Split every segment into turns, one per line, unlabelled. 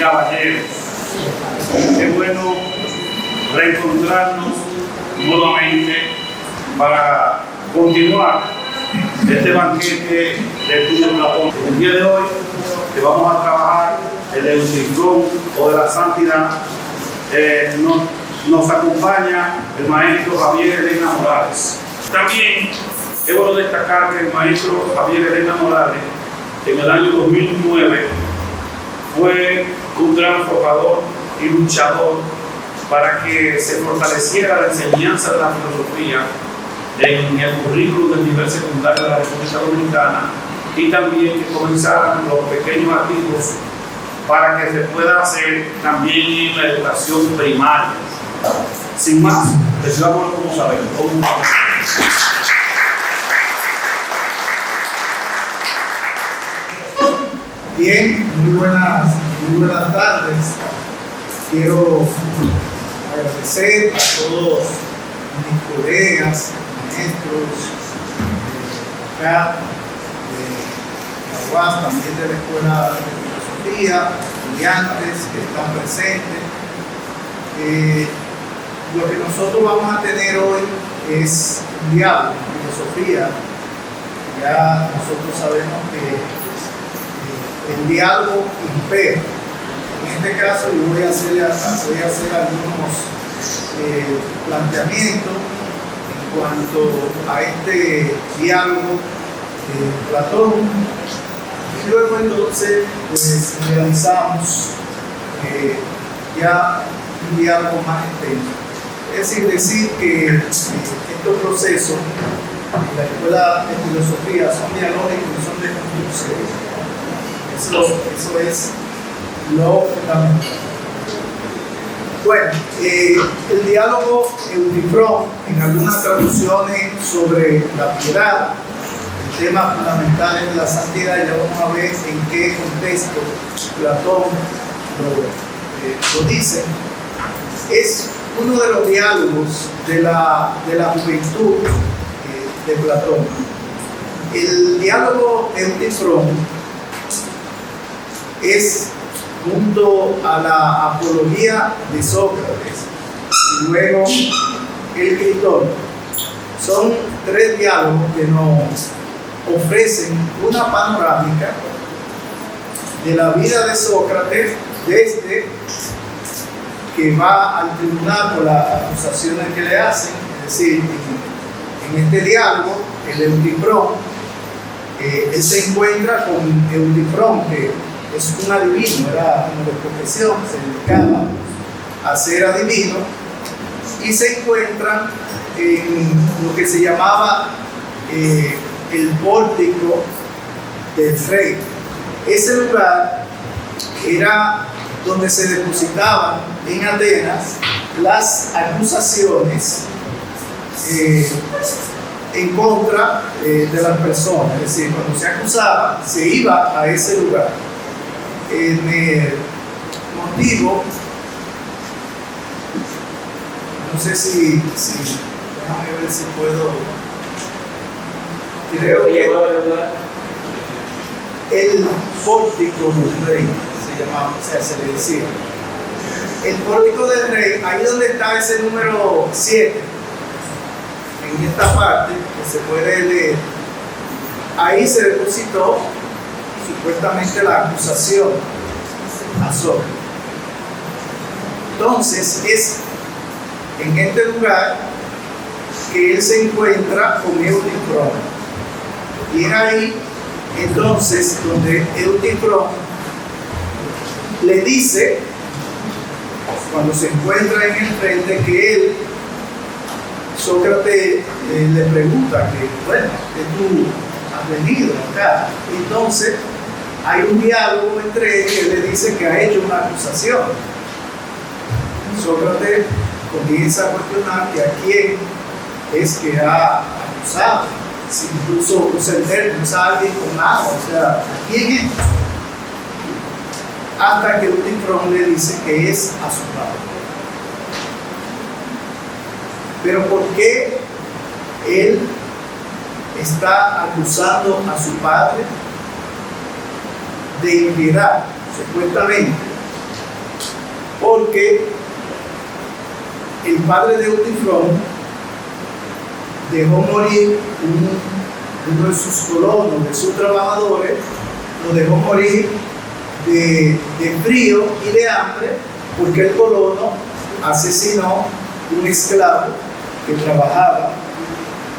caballeros, qué bueno reencontrarnos nuevamente para continuar este banquete de estudio de Platón. El día de hoy que vamos a trabajar el Eutifrón o de la santidad, nos acompaña el maestro Javier Elena Morales. También es bueno destacar que el maestro Javier Elena Morales en el año 2009 fue un gran forjador y luchador para que se fortaleciera la enseñanza de la filosofía en el currículo del nivel secundario de la República Dominicana, y también que comenzaran los pequeños artículos para que se pueda hacer también en la educación primaria. Sin más, recibamos como sabemos.
Bien, muy buenas tardes. Quiero agradecer a todos mis colegas, maestros acá de la UAS, también de la Escuela de Filosofía, estudiantes que están presentes. Lo que nosotros vamos a tener hoy es un diálogo de filosofía. Ya nosotros sabemos que el diálogo impera. En este caso yo voy a hacer algunos planteamientos en cuanto a este diálogo de Platón, y luego entonces pues realizamos ya un diálogo más extenso. Es decir que estos procesos en la Escuela de Filosofía son dialógicos y son de construcción. Eso es lo fundamental. Bueno, el diálogo Eutifrón, en algunas traducciones sobre la piedad, el tema fundamental de la santidad, ya vamos a ver en qué contexto Platón lo dice. Es uno de los diálogos de la juventud de Platón. El diálogo Eutifrón es, junto a la apología de Sócrates y luego el escritor, son tres diálogos que nos ofrecen una panorámica de la vida de Sócrates desde que va al tribunal por las acusaciones que le hacen. Es decir, en este diálogo, el Eutifrón, él se encuentra con Eutifrón, que es un adivino, era una de profesión, se dedicaba a ser adivino, y se encuentran en lo que se llamaba el pórtico del rey. Ese lugar era donde se depositaban en Atenas las acusaciones en contra de las personas. Es decir, cuando se acusaba, se iba a ese lugar. En el motivo, no sé si déjame ver si puedo, creo que el pórtico del rey se llamaba, o sea, se le decía el pórtico del rey, ahí donde está ese número 7, en esta parte que se puede leer, ahí se depositó supuestamente la acusación a Sócrates. Entonces es en este lugar que él se encuentra con Eutifrón, y es ahí entonces donde Eutifrón le dice, cuando se encuentra en el frente, que él, Sócrates le pregunta que, bueno, que tú has venido acá. Entonces hay un diálogo entre ellos, que le dice que ha hecho una acusación. Sócrates comienza a cuestionar que a quién es que ha acusado, si incluso usa el término, usa a alguien con agua, o sea, ¿a quién es? Hasta que Eutifrón le dice que es a su padre. Pero ¿por qué él está acusando a su padre de impiedad? Supuestamente porque el padre de Eutifrón dejó morir uno de sus colonos, de sus trabajadores, lo dejó morir de frío y de hambre, porque el colono asesinó un esclavo que trabajaba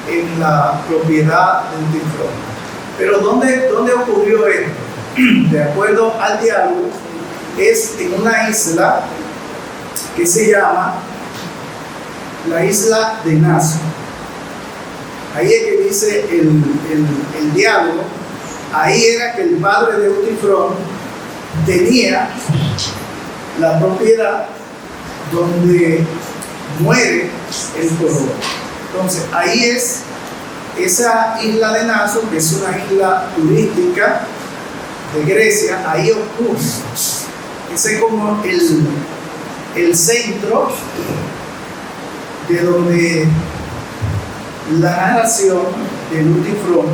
en la propiedad de Eutifrón. Pero ¿dónde ocurrió esto? De acuerdo al diálogo, es en una isla que se llama la isla de Naso. Ahí es que dice el diálogo. Ahí era que el padre de Eutifrón tenía la propiedad donde muere el colono. Entonces ahí es esa isla de Naso, que es una isla turística de Grecia. Ahí ocurre. Ese es como el centro de donde la narración de Eutifrón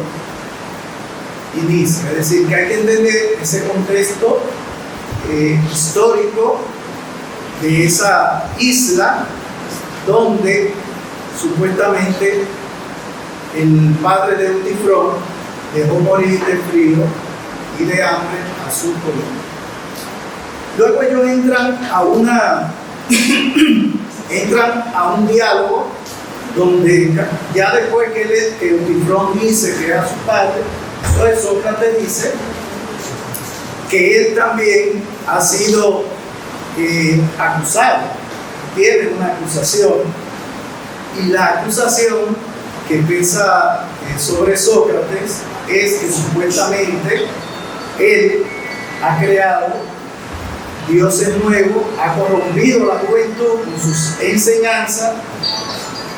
inicia. Es decir, que hay que entender ese contexto histórico de esa isla donde supuestamente el padre de Eutifrón dejó morir de frío y de hambre a su colono. Luego ellos entran a un diálogo donde ya después que Eutifrón dice que era su padre, entonces Sócrates dice que él también ha sido acusado, tiene una acusación, y la acusación que pesa sobre Sócrates es que supuestamente él ha creado dioses nuevos, ha corrompido la juventud con sus enseñanzas,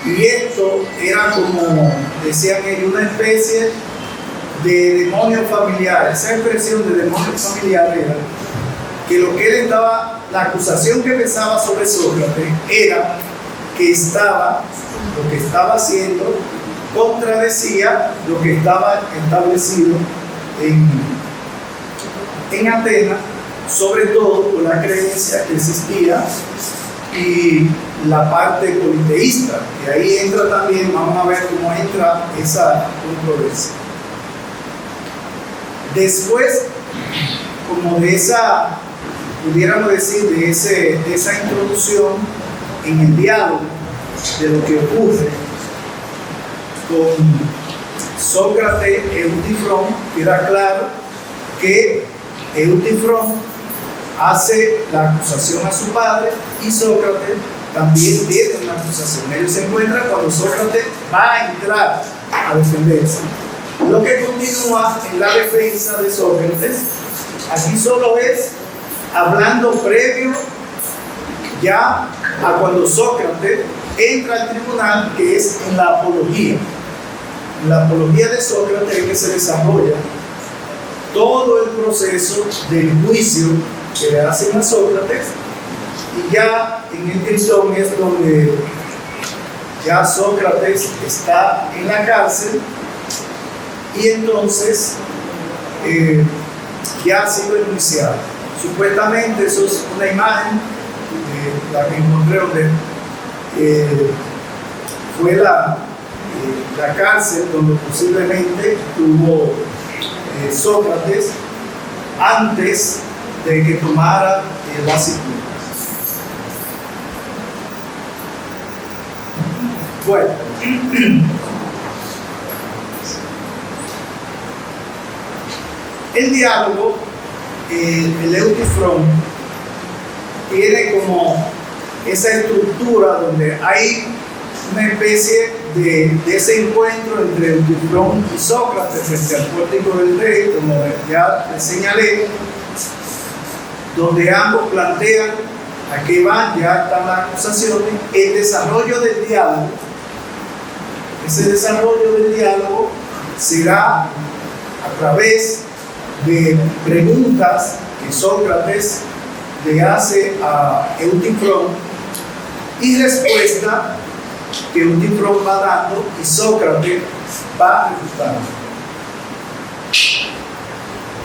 y esto era, como decían ellos, una especie de demonio familiar. Esa expresión de demonio familiar era que lo que él estaba, la acusación que pesaba sobre Sócrates era que lo que estaba haciendo contradecía lo que estaba establecido en Atenas, sobre todo por la creencia que existía y la parte politeísta, y ahí entra también, vamos a ver cómo entra esa controversia. Después, como de esa, pudiéramos decir, de esa introducción en el diálogo de lo que ocurre con Sócrates y Eutifrón, queda claro que Eutifrón hace la acusación a su padre y Sócrates también tiene una acusación. Ellos se encuentran cuando Sócrates va a entrar a defenderse. Lo que continúa en la defensa de Sócrates, aquí solo es hablando previo ya a cuando Sócrates entra al tribunal, que es en la apología. En la apología de Sócrates es que se desarrolla todo el proceso del juicio que le hacen a Sócrates, y ya en el Cristón es donde ya Sócrates está en la cárcel, y entonces ya ha sido enjuiciado. Supuestamente eso es una imagen, la que encontré, donde fue la cárcel donde posiblemente tuvo Sócrates antes de que tomara la cintura. Bueno, el diálogo, el Eutifrón, tiene como esa estructura donde hay una especie de ese encuentro entre Eutifrón y Sócrates frente al pórtico del rey, como ya les señalé, donde ambos plantean a qué van, ya están las acusaciones, el desarrollo del diálogo. Ese desarrollo del diálogo será a través de preguntas que Sócrates le hace a Eutifrón y respuesta que Eutifrón va dando y Sócrates va refutando.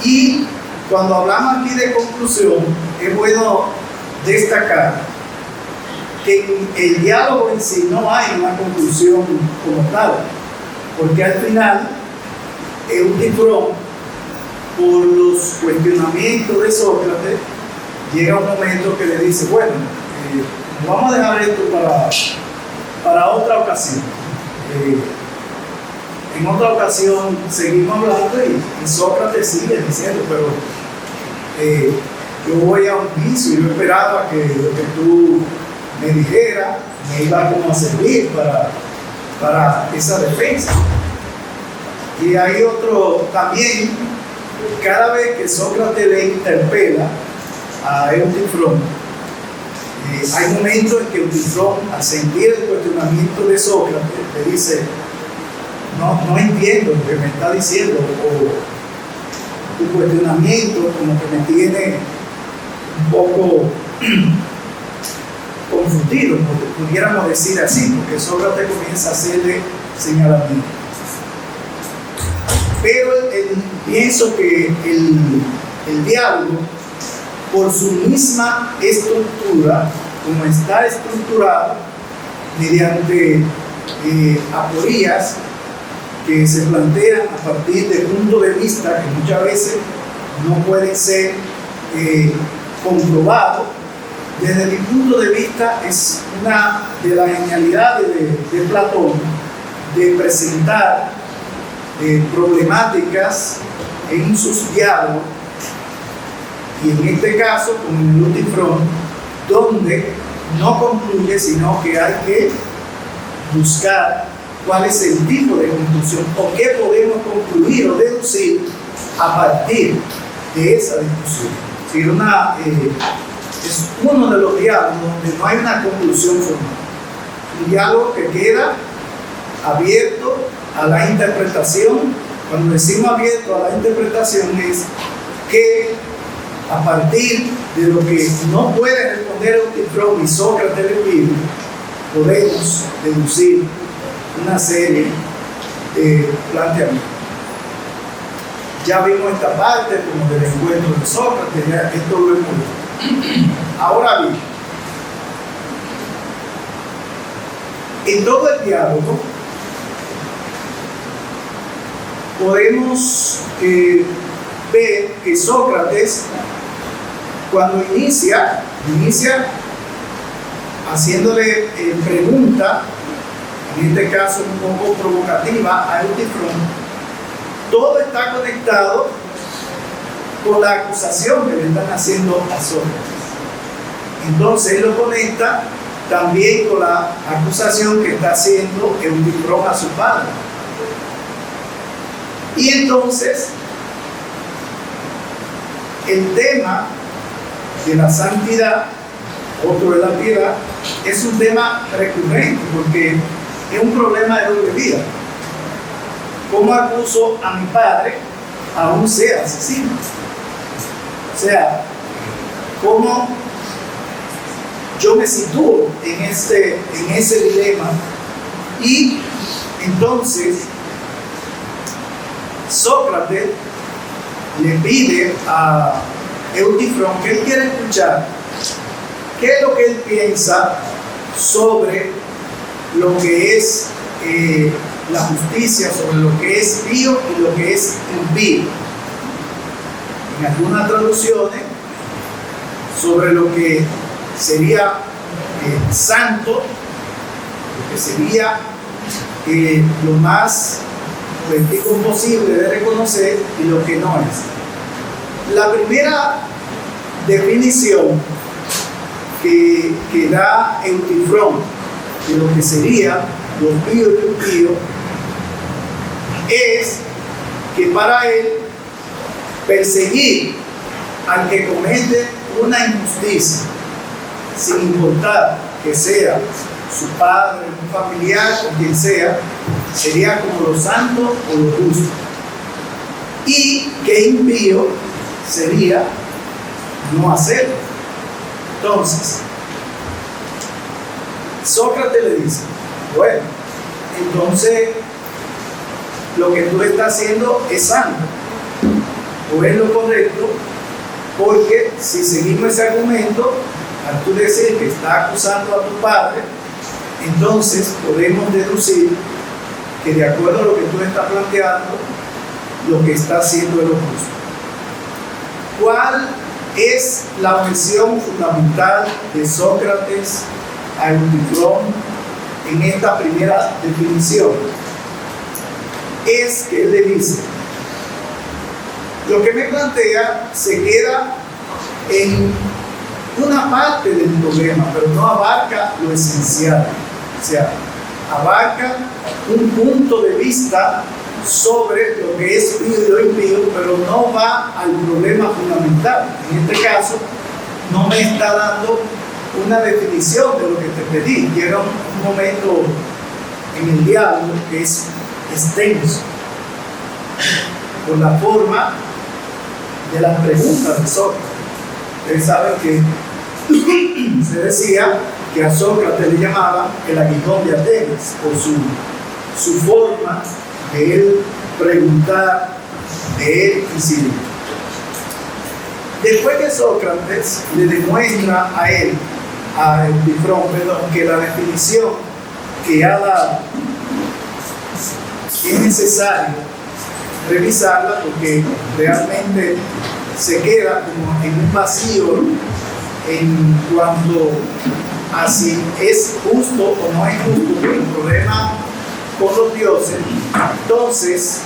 Y cuando hablamos aquí de conclusión, es bueno destacar que en el diálogo en sí no hay una conclusión como tal, porque al final Eutifrón, por los cuestionamientos de Sócrates, llega un momento que le dice, bueno, vamos a dejar esto para otra ocasión. En otra ocasión seguimos hablando y Sócrates sigue diciendo, pero yo voy a un vicio y yo esperaba que lo que tú me dijeras me iba como a servir para esa defensa. Y hay otro también, cada vez que Sócrates le interpela a Eutifrón, hay momentos en que Eutifrón, al sentir el cuestionamiento de Sócrates, le dice, no entiendo lo que me está diciendo, o tu cuestionamiento como que me tiene un poco confundido, pudiéramos decir así, porque Sócrates comienza a hacerle señalamiento. Pero pienso que el diálogo, por su misma estructura, como está estructurado, mediante aporías que se plantean a partir de puntos de vista que muchas veces no pueden ser comprobados. Desde mi punto de vista, es una de las genialidades de Platón de presentar problemáticas en sus diálogos, y en este caso, como en el Eutifrón, donde no concluye, sino que hay que buscar cuál es el tipo de conclusión o qué podemos concluir o deducir a partir de esa discusión. Es decir, es uno de los diálogos donde no hay una conclusión formal. Un diálogo que queda abierto a la interpretación. Cuando decimos abierto a la interpretación es que a partir de lo que no puede responder Eutifrón y Sócrates le pide, podemos deducir una serie de planteamientos. Ya vimos esta parte como del encuentro de Sócrates, ya esto lo hemos visto. Ahora bien, en todo el diálogo podemos ver que Sócrates, cuando inicia haciéndole pregunta, en este caso un poco provocativa, a Eutifrón, todo está conectado con la acusación que le están haciendo a Sócrates. Entonces él lo conecta también con la acusación que está haciendo Eutifrón a su padre. Y entonces el tema de la santidad, otro de la piedad, es un tema recurrente porque es un problema de doble vida. ¿Cómo acuso a mi padre aún sea asesino? O sea, ¿cómo yo me sitúo en ese dilema? Y entonces Sócrates le pide a Eutifrón que él quiere escuchar qué es lo que él piensa sobre lo que es la justicia, sobre lo que es pío y lo que es impío. En algunas traducciones, sobre lo que sería santo, lo que sería lo más auténtico posible de reconocer y lo que no es. La primera definición que da Eutifrón de lo que sería lo pío y lo impío es que para él perseguir al que comete una injusticia, sin importar que sea su padre, un familiar o quien sea, sería como lo santo o lo justo. Y que impío sería no hacerlo. Entonces, Sócrates le dice, bueno, entonces lo que tú estás haciendo es santo o es lo correcto, porque si seguimos ese argumento, al tú decir que está acusando a tu padre, entonces podemos deducir que de acuerdo a lo que tú estás planteando, lo que está haciendo es lo justo. ¿Cuál es la objeción fundamental de Sócrates a Eutiquón en esta primera definición? Es que él le dice: lo que me plantea se queda en una parte del problema, pero no abarca lo esencial. O sea, abarca un punto de vista sobre lo que es pío y lo impío, pero no va al problema fundamental. En este caso, no me está dando una definición de lo que te pedí. Llega un momento en el diálogo que es extenso por la forma de las preguntas de Sócrates. Ustedes saben que se decía que a Sócrates le llamaban el aguijón de Atenas por su forma de él preguntar, de él incidir. Después que Sócrates le demuestra a él, a Eutiquón, que la definición que ha dado es necesario revisarla porque realmente se queda como en un vacío en cuanto a si es justo o no es justo el problema con los dioses. Entonces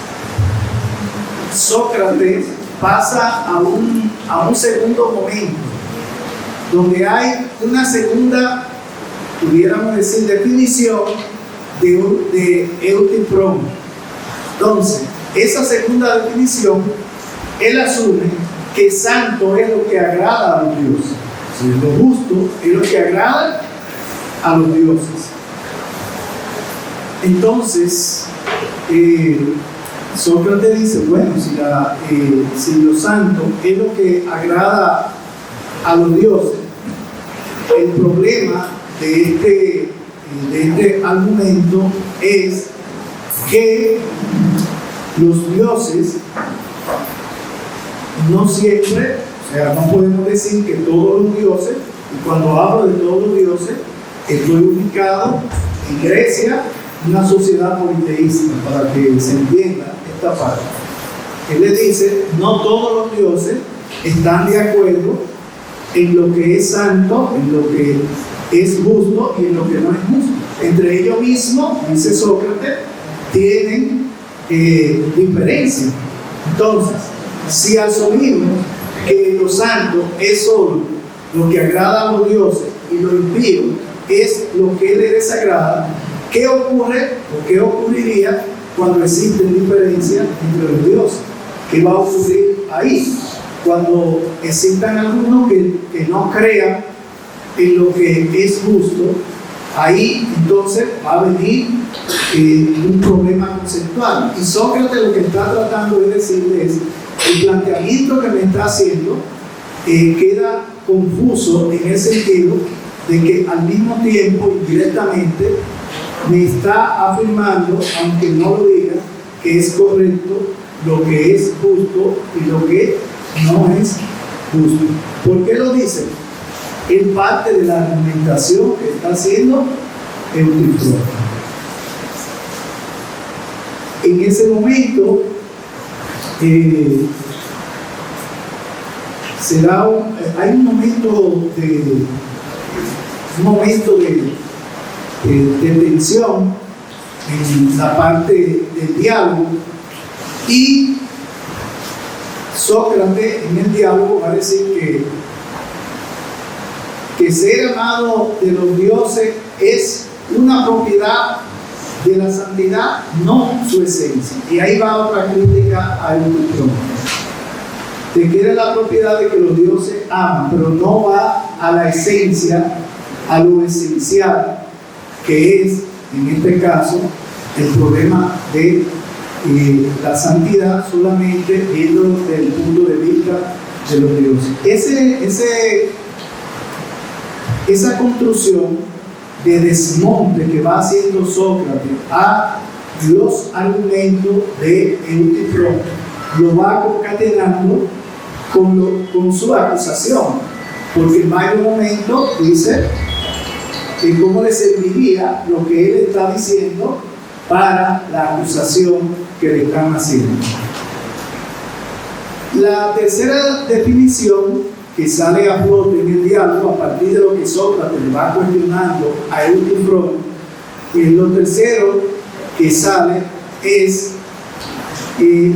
Sócrates pasa a un segundo momento donde hay una segunda, pudiéramos decir, definición de Eutiquón. Entonces, esa segunda definición, él asume que santo es lo que agrada a los dioses. Lo justo es lo que agrada a los dioses. Entonces, Sócrates dice, bueno, si lo santo es lo que agrada a los dioses, el problema de este argumento es que los dioses no siempre, o sea, no podemos decir que todos los dioses, y cuando hablo de todos los dioses, estoy ubicado en Grecia, una sociedad politeísta, para que se entienda esta parte. Él le dice, no todos los dioses están de acuerdo en lo que es santo, en lo que es justo y en lo que no es justo. Entre ellos mismos, dice Sócrates, tienen diferencia. Entonces, si asumimos que lo santo es solo lo que agrada a los dioses y lo impío es lo que les desagrada, ¿qué ocurre o qué ocurriría cuando existen diferencias entre los dioses? ¿Qué va a ocurrir ahí? Cuando existan algunos que no crean en lo que es justo, ahí entonces va a venir un problema conceptual. Y Sócrates lo que está tratando de decirle es, el planteamiento que me está haciendo queda confuso en el sentido de que al mismo tiempo, indirectamente, me está afirmando, aunque no lo diga, que es correcto lo que es justo y lo que no es justo. ¿Por qué lo dice? Es parte de la argumentación que está haciendo Eutiquón. En ese momento hay un momento de tensión en la parte del diálogo, y Sócrates en el diálogo va a decir que ser amado de los dioses es una propiedad de la santidad, no su esencia. Y ahí va otra crítica a Eutiquón. Te quiere la propiedad de que los dioses aman, pero no va a la esencia, a lo esencial, que es, en este caso, el problema de la santidad, solamente viendo desde el punto de vista de los dioses. Esa construcción de desmonte que va haciendo Sócrates a los argumentos de Eutiquón lo va concatenando con su acusación. porque en varios momentos dice que cómo le serviría lo que él está diciendo para la acusación que le están haciendo. La tercera definición que sale a flote en el diálogo a partir de lo que Sócrates le va cuestionando a Eutifrón, y lo tercero que sale es que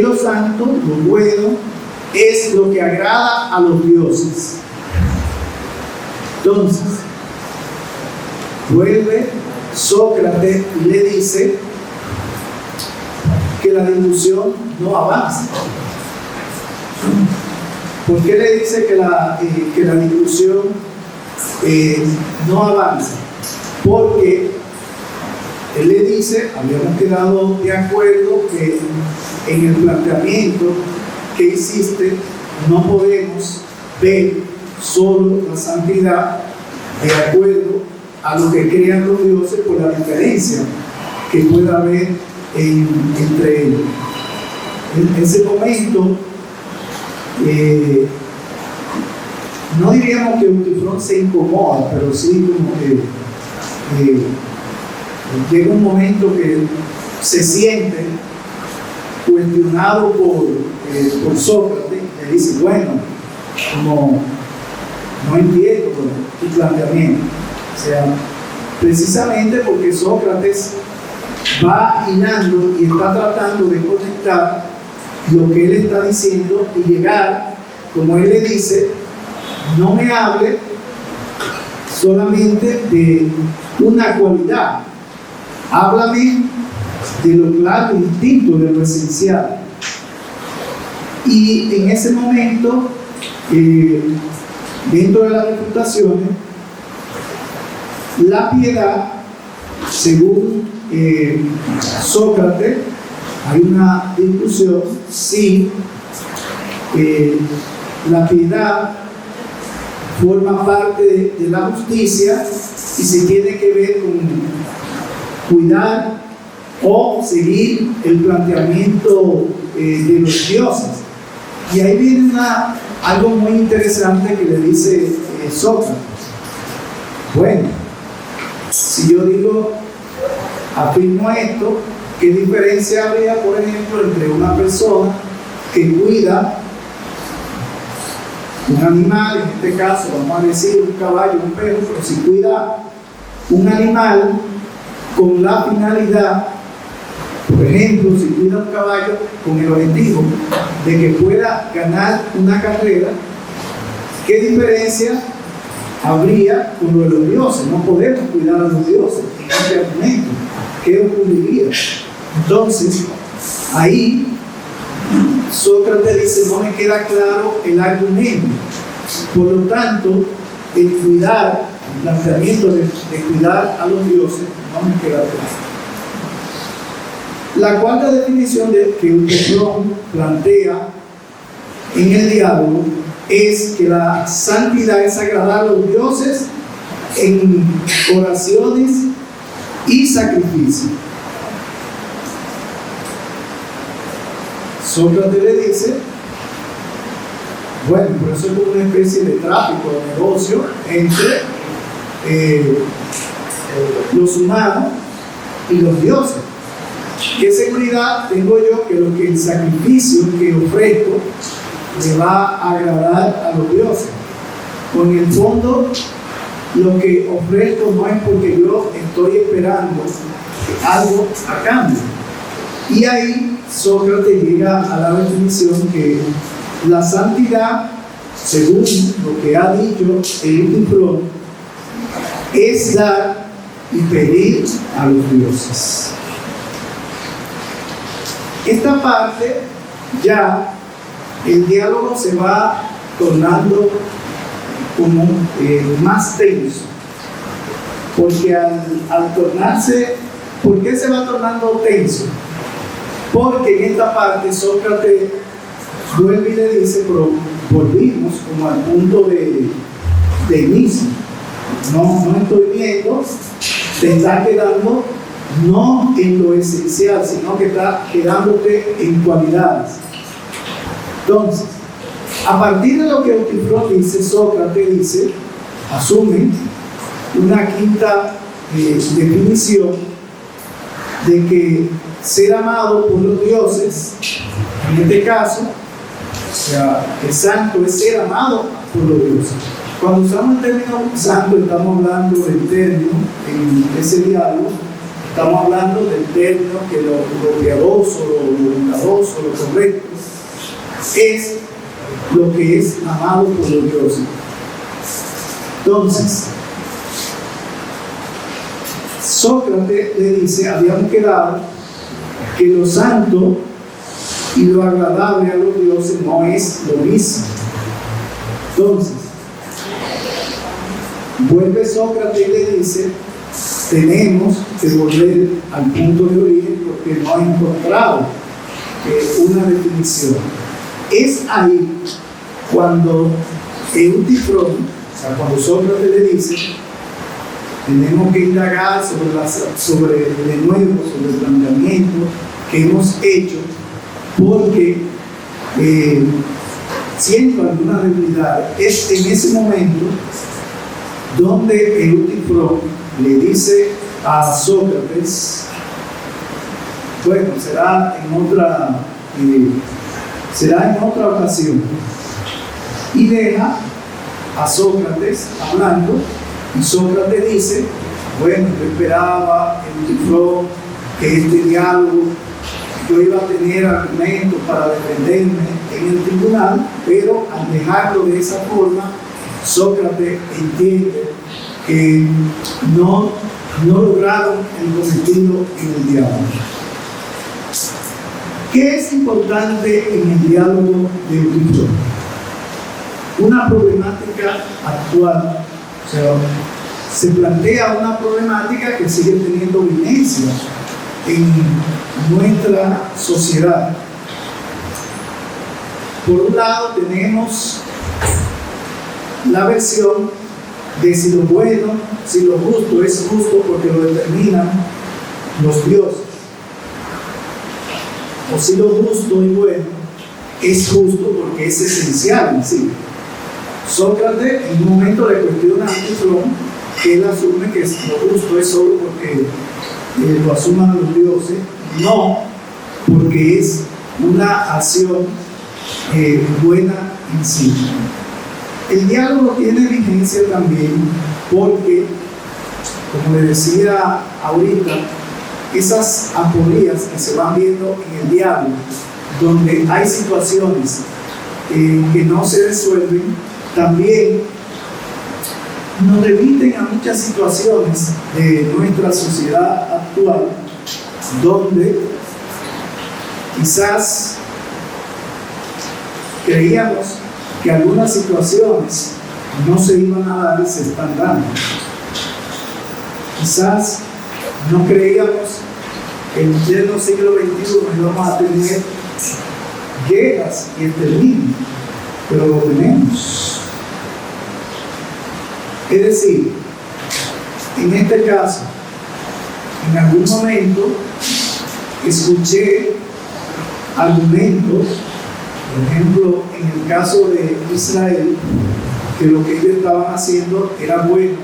lo santo, lo bueno, es lo que agrada a los dioses. Entonces, vuelve Sócrates y le dice que la discusión no avanza. ¿Por qué le dice que la discusión no avanza? Porque él le dice, habíamos quedado de acuerdo que en el planteamiento que hiciste no podemos ver solo la santidad de acuerdo a lo que crean los dioses por la diferencia que pueda haber entre ellos. En ese momento, no diríamos que Eutifrón se incomoda, pero sí como que llega un momento que se siente cuestionado por Sócrates, le dice, bueno, como no entiendo tu planteamiento. O sea, precisamente porque Sócrates va hilando y está tratando de conectar lo que él está diciendo y llegar, como él le dice, no me hable solamente de una cualidad, háblame de lo claro y distinto, de lo esencial. Y en ese momento, dentro de las refutaciones, la piedad, según Sócrates, hay una discusión si la piedad forma parte de la justicia y se tiene que ver con cuidar o seguir el planteamiento de los dioses. Y ahí viene algo muy interesante que le dice Sócrates. Bueno, si yo digo, afirmo esto, ¿qué diferencia habría, por ejemplo, entre una persona que cuida un animal, en este caso vamos a decir un caballo, un perro, pero si cuida un animal con la finalidad, por ejemplo, si cuida un caballo con el objetivo de que pueda ganar una carrera, ¿qué diferencia habría con lo de los dioses? No podemos cuidar a los dioses en este argumento. ¿Qué ocurriría? Entonces, ahí Sócrates dice, no me queda claro el argumento. Por lo tanto, el planteamiento de cuidar a los dioses no me queda claro. La cuarta definición que Eutifrón plantea en el diálogo es que la santidad es agradar a los dioses en oraciones y sacrificios. Sócrates le dice, bueno, pero eso es como una especie de tráfico, de negocio entre los humanos y los dioses. ¿Qué seguridad tengo yo que lo que el sacrificio que ofrezco le va a agradar a los dioses? Con el fondo, lo que ofrezco no es porque yo estoy esperando algo a cambio. Y ahí Sócrates llega a la definición que la santidad, según lo que ha dicho Eutifrón, es dar y pedir a los dioses. Esta parte ya el diálogo se va tornando como más tenso, porque al tornarse, ¿por qué se va tornando tenso? Porque en esta parte Sócrates vuelve y le dice, pero volvimos como al punto de inicio. No estoy viendo, te está quedando no en lo esencial, sino que está quedándote en cualidades. Entonces, A partir de lo que Eutifrón dice, Sócrates dice, asume una quinta definición de que ser amado por los dioses, en este caso, o sea, el santo es ser amado por los dioses. Cuando usamos el término santo, estamos hablando del término, en ese diálogo, estamos hablando del término que lo piadoso, lo bondadoso, lo correcto, es lo que es amado por los dioses. Entonces, Sócrates le dice, habíamos quedado que lo santo y lo agradable a los dioses no es lo mismo. Entonces, vuelve Sócrates y le dice, tenemos que volver al punto de origen porque no ha encontrado una definición. Es ahí cuando Eutifrón, o sea, cuando Sócrates le dice, tenemos que indagar sobre el planteamiento que hemos hecho, porque siento alguna debilidad. Es en ese momento donde Eutifrón le dice a Sócrates, bueno, será en otra ocasión, y deja a Sócrates hablando, y Sócrates dice, bueno, yo esperaba Eutifrón que este diálogo yo iba a tener argumentos para defenderme en el tribunal, pero al dejarlo de esa forma, Sócrates entiende que no lograron el cometido en el diálogo. ¿Qué es importante en el diálogo de Eutifrón? Una problemática actual, o sea, se plantea una problemática que sigue teniendo vigencia en nuestra sociedad. Por un lado tenemos la versión de si lo bueno, si lo justo es justo porque lo determinan los dioses, o si lo justo y bueno es justo porque es esencial en sí. Sócrates en un momento le cuestiona a Eutifrón que él asume que lo justo es solo porque lo asuman los dioses, no porque es una acción buena en sí. El diálogo tiene vigencia también porque, como le decía ahorita, esas aporías que se van viendo en el diálogo, donde hay situaciones que no se resuelven, también nos remiten a muchas situaciones de nuestra sociedad actual, donde quizás creíamos que algunas situaciones no se iban a dar y se están dando. Quizás no creíamos que en pleno siglo XXI íbamos a tener guerras y exterminio, pero lo tenemos. Es decir, en este caso, en algún momento escuché argumentos, por ejemplo, en el caso de Israel, que lo que ellos estaban haciendo era bueno,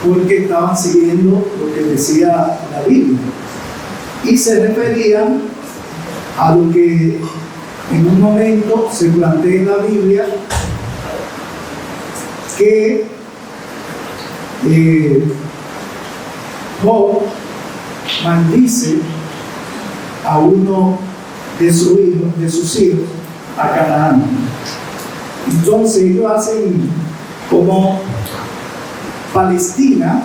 porque estaban siguiendo lo que decía la Biblia. Y se referían a lo que en un momento se plantea en la Biblia, que Job maldice a uno de sus hijos, a Canaán. Entonces ellos hacen como Palestina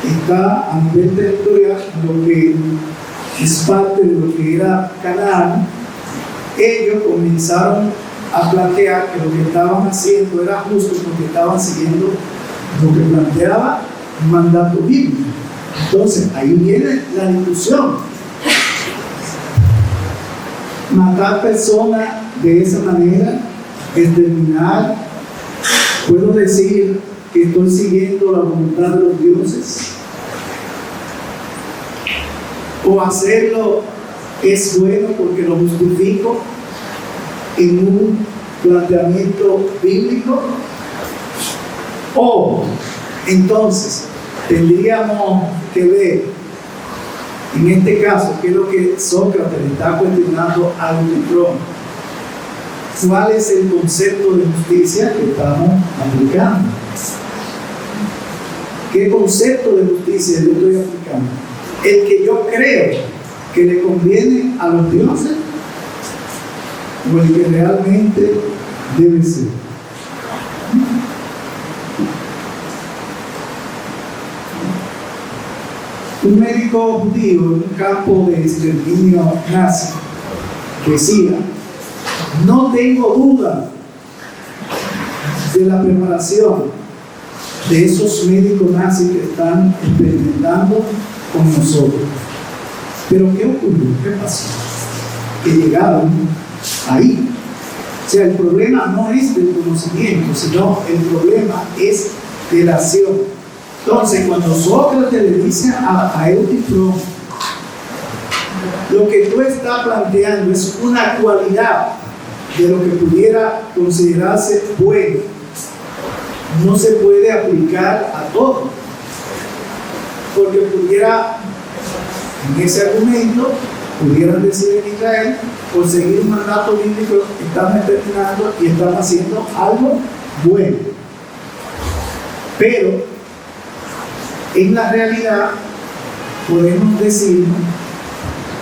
está a nivel territorial, lo que es parte de lo que era Canaán. Ellos comenzaron a plantear que lo que estaban haciendo era justo porque estaban siguiendo lo que planteaba un mandato bíblico. Entonces ahí viene la discusión. Matar personas de esa manera, exterminar, puedo decir que estoy siguiendo la voluntad de los dioses, o hacerlo es bueno porque lo justifico en un planteamiento bíblico? O entonces tendríamos que ver en este caso qué es lo que Sócrates está cuestionando a Euthyphron. ¿Cuál es el concepto de justicia que estamos aplicando? ¿Qué concepto de justicia yo estoy aplicando? ¿El que yo creo que le conviene a los dioses o el que realmente debe ser? Un médico judío en un campo de exterminio nazi decía: no tengo duda de la preparación de esos médicos nazis que están experimentando con nosotros. Pero ¿qué ocurrió? ¿Qué pasó? Que llegaron ahí. O sea, el problema no es del conocimiento, sino el problema es de la acción. Entonces, cuando Sócrates le dice a Euthyphron, lo que tú estás planteando es una cualidad de lo que pudiera considerarse bueno, no se puede aplicar a todo, porque pudiera, en ese argumento, pudieran decir en Israel, por seguir un mandato bíblico, están determinando y están haciendo algo bueno. Pero en la realidad podemos decir,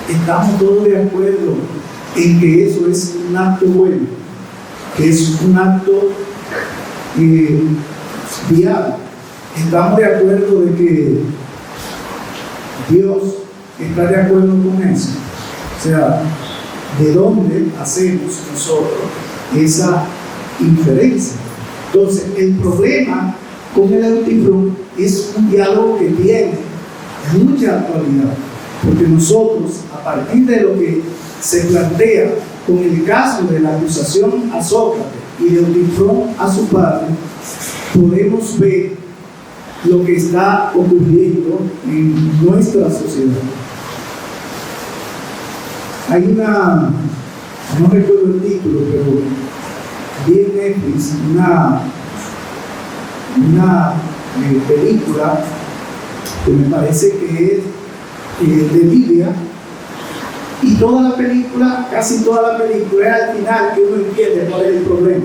estamos todos de acuerdo en que eso es un acto bueno, que es un acto viable. Estamos de acuerdo de que Dios está de acuerdo con eso. O sea, ¿de dónde hacemos nosotros esa inferencia? Entonces, el problema con el Euthyphron es un diálogo que tiene mucha actualidad, porque nosotros, a partir de lo que se plantea con el caso de la acusación a Sócrates y de Euthyphron a su padre, podemos ver lo que está ocurriendo en nuestra sociedad. Hay una, no recuerdo el título, pero vi en Netflix una película que me parece que es de Libia, y toda la película, casi toda la película, es al final que uno entiende cuál es el problema.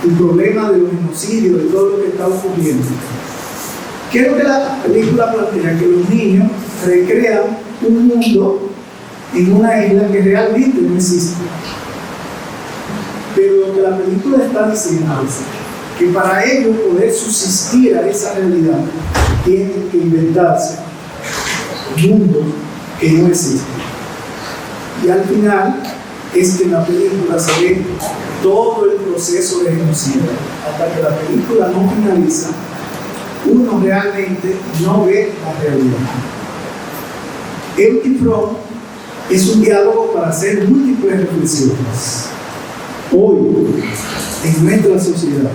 El problema de los genocidios, de todo lo que está ocurriendo. ¿Qué es lo que la película plantea? Que los niños recrean un mundo en una isla que realmente no existe. Pero lo que la película está diciendo es que para ellos poder subsistir a esa realidad, tienen que inventarse mundos que no existen. Y al final es que en la película se ve todo el proceso de genocidio. Hasta que la película no finaliza, uno realmente no ve la realidad. Euthyphron es un diálogo para hacer múltiples reflexiones. Hoy, en nuestra sociedad,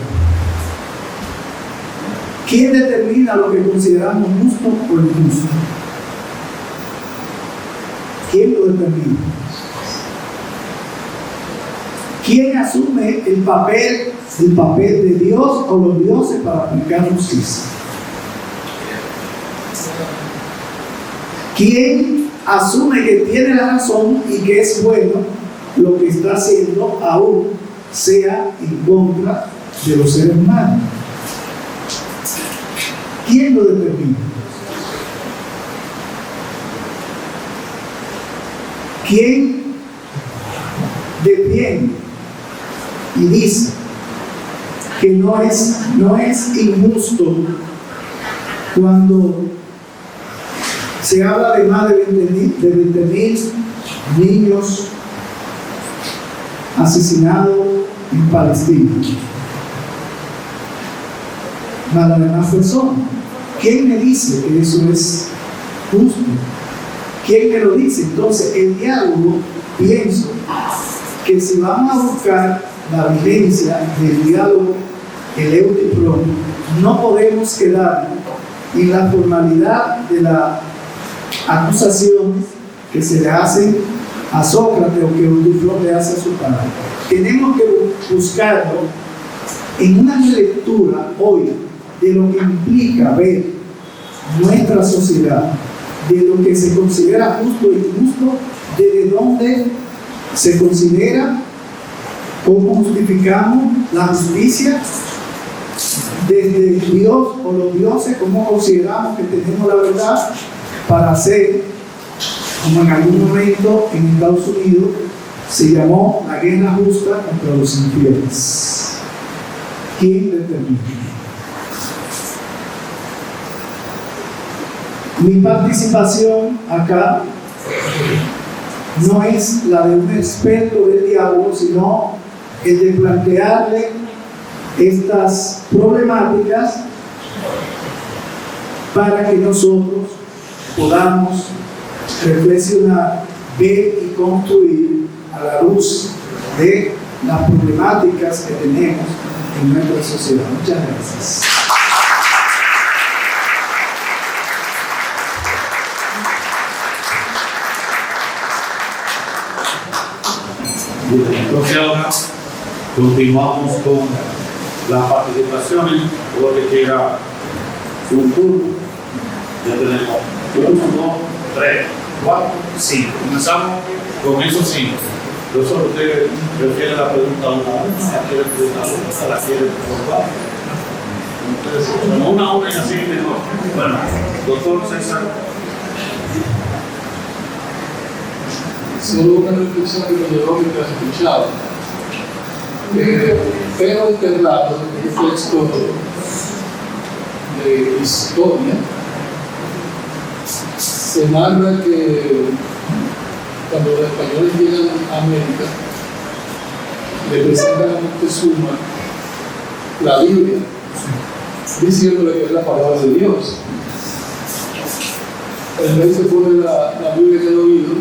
¿quién determina lo que consideramos justo o injusto? ¿Quién lo determina? ¿Quién asume el papel de Dios o los dioses para aplicar justicia? ¿Quién asume que tiene la razón y que es bueno lo que está haciendo, aún sea en contra de los seres humanos? ¿Quién lo determina? ¿Quién defiende y dice que no es injusto cuando se habla de más de 20.000 niños asesinados en Palestina, más las demás personas? ¿Quién me dice que eso es justo? ¿Quién me lo dice? Entonces, el diálogo, pienso que si vamos a buscar la vigencia del diálogo, el Euthyphron, no podemos quedar en la formalidad de la acusación que se le hace a Sócrates o que Euthyphron le hace a su padre. Tenemos que buscarlo en una lectura hoy de lo que implica ver nuestra sociedad, de lo que se considera justo y injusto, desde dónde se considera, cómo justificamos la justicia, desde Dios o los dioses, cómo consideramos que tenemos la verdad para hacer, como en algún momento en Estados Unidos se llamó la guerra justa contra los infieles. ¿Quién determina? Mi participación acá no es la de un experto del diálogo, sino el de plantearle estas problemáticas para que nosotros podamos reflexionar, ver y construir a la luz de las problemáticas que tenemos en nuestra sociedad. Muchas gracias.
Entonces ahora continuamos con las participaciones, todo lo que quiera un turno. Ya tenemos 1, 2, 3, 4, 5. Comenzamos con esos 5. Entonces usted refiere la pregunta a una, la quiere preguntar a una, la quiere preguntar. Entonces, como una orden así mejor. Bueno, doctor César.
Solo una reflexión que me llevó mientras escuchaba. Pero enterrado en un texto de historia, se narra que cuando los españoles llegan a América, le presentan a Moctezuma la Biblia, diciéndole que es la palabra de Dios. El rey se pone la Biblia en el oído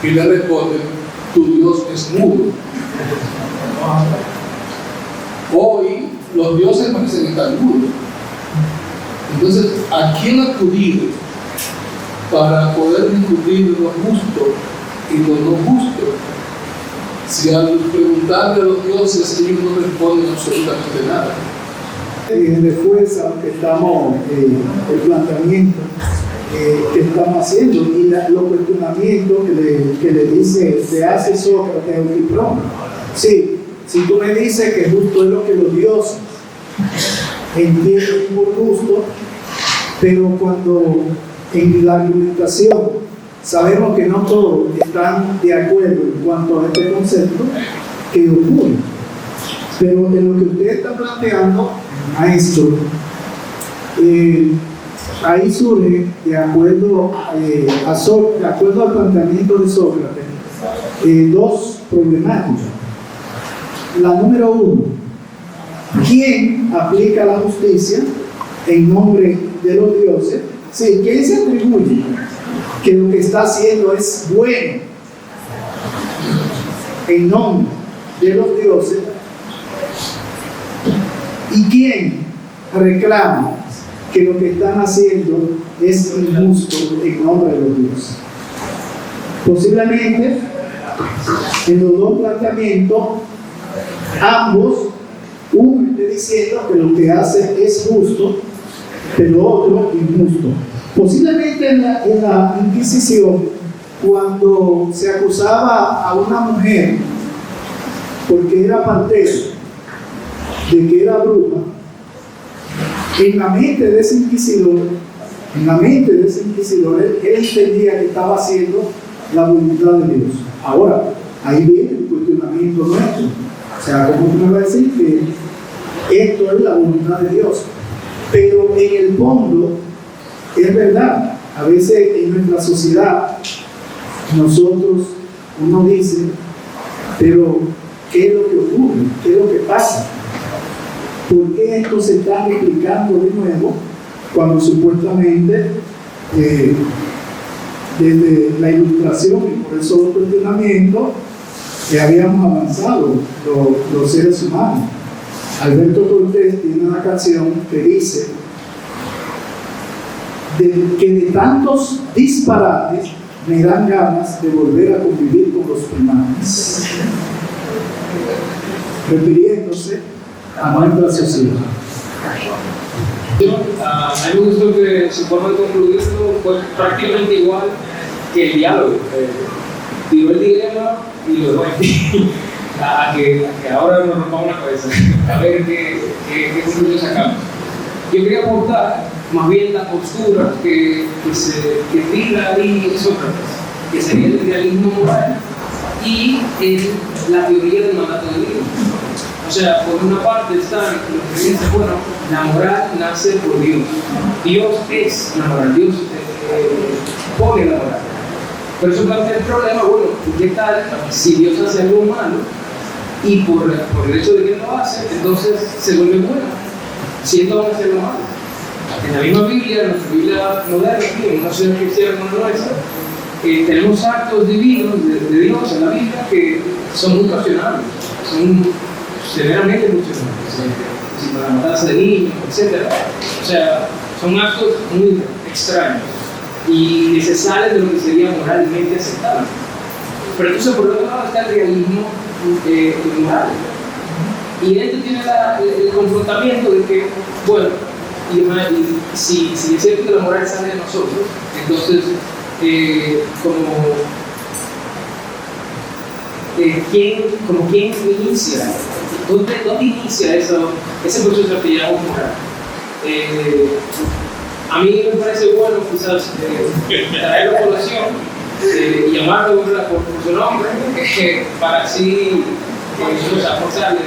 y le responde: tu Dios es mudo. Hoy los dioses parecen estar mudos. Entonces, ¿a quién acudir para poder discutir lo justo y lo no justo? Si al preguntarle a los dioses ellos no responden absolutamente nada.
Refuerza lo que estamos, el planteamiento que estamos haciendo y los cuestionamientos que le dice, se hace Sócrates a Euthyphron. Sí, si tú me dices que justo es lo que los dioses entienden por justo, pero cuando en la argumentación sabemos que no todos están de acuerdo en cuanto a este concepto, ¿qué ocurre? Pero en lo que usted está planteando, maestro, ahí surge, de acuerdo al planteamiento de Sócrates, dos problemáticas. La número uno: ¿quién aplica la justicia en nombre de los dioses? Sí, ¿quién se atribuye que lo que está haciendo es bueno en nombre de los dioses? ¿Y quién reclama que lo que están haciendo es injusto en nombre de los dioses? Posiblemente, en los dos planteamientos, ambos, uno esté diciendo que lo que hace es justo, pero otro injusto. Posiblemente en la Inquisición, cuando se acusaba a una mujer porque era partera, de que era bruja, en la mente de ese inquisidor, él entendía que estaba haciendo la voluntad de Dios. Ahora, ahí viene el cuestionamiento nuestro. O sea, ¿cómo tú me vas a decir que esto es la voluntad de Dios? Pero en el fondo, es verdad, a veces en nuestra sociedad, uno dice, pero ¿qué es lo que ocurre? ¿Qué es lo que pasa? ¿Por qué esto se está replicando de nuevo cuando supuestamente desde la Ilustración y por eso los cuestionamientos que habíamos avanzado los seres humanos? Alberto Cortés tiene una canción que dice que de tantos disparates me dan ganas de volver a convivir con los primates, refiriéndose a nuestra sociedad.
A mí me gustó que su forma de concluirlo fue prácticamente igual que el diálogo. Tiró el dilema y lo dejó aquí. a que ahora nos rompamos la cabeza. A ver qué conclusión sacamos. Yo quería aportar más bien la postura que tira ahí Sócrates, que sería el realismo moral y la teoría del mandato divino. O sea, por una parte están los que dicen, bueno, la moral nace por Dios. Dios es la moral, Dios pone la moral. Pero eso plantea el problema, bueno, ¿qué tal si Dios hace algo malo y por el hecho de que Él lo hace, entonces se vuelve bueno, siendo vamos a hacer lo malo? En la misma Biblia, en nuestra Biblia moderna, en una sociedad cristiana como la nuestra, tenemos actos divinos de Dios en la Biblia que son muy cuestionables, son severamente cuestionables, como la matanza de niños, etc. O sea, son actos muy extraños y que se salen de lo que sería moralmente aceptable. Pero entonces, por otro lado, está el realismo moral. Y este tiene el confrontamiento de que, bueno, y si es cierto que la moral sale de nosotros, entonces, ¿quién inicia? ¿Dónde inicia ese proceso que llamamos moral? A mí me parece bueno quizás traer la población y llamarlo por su nombre para así aportarle.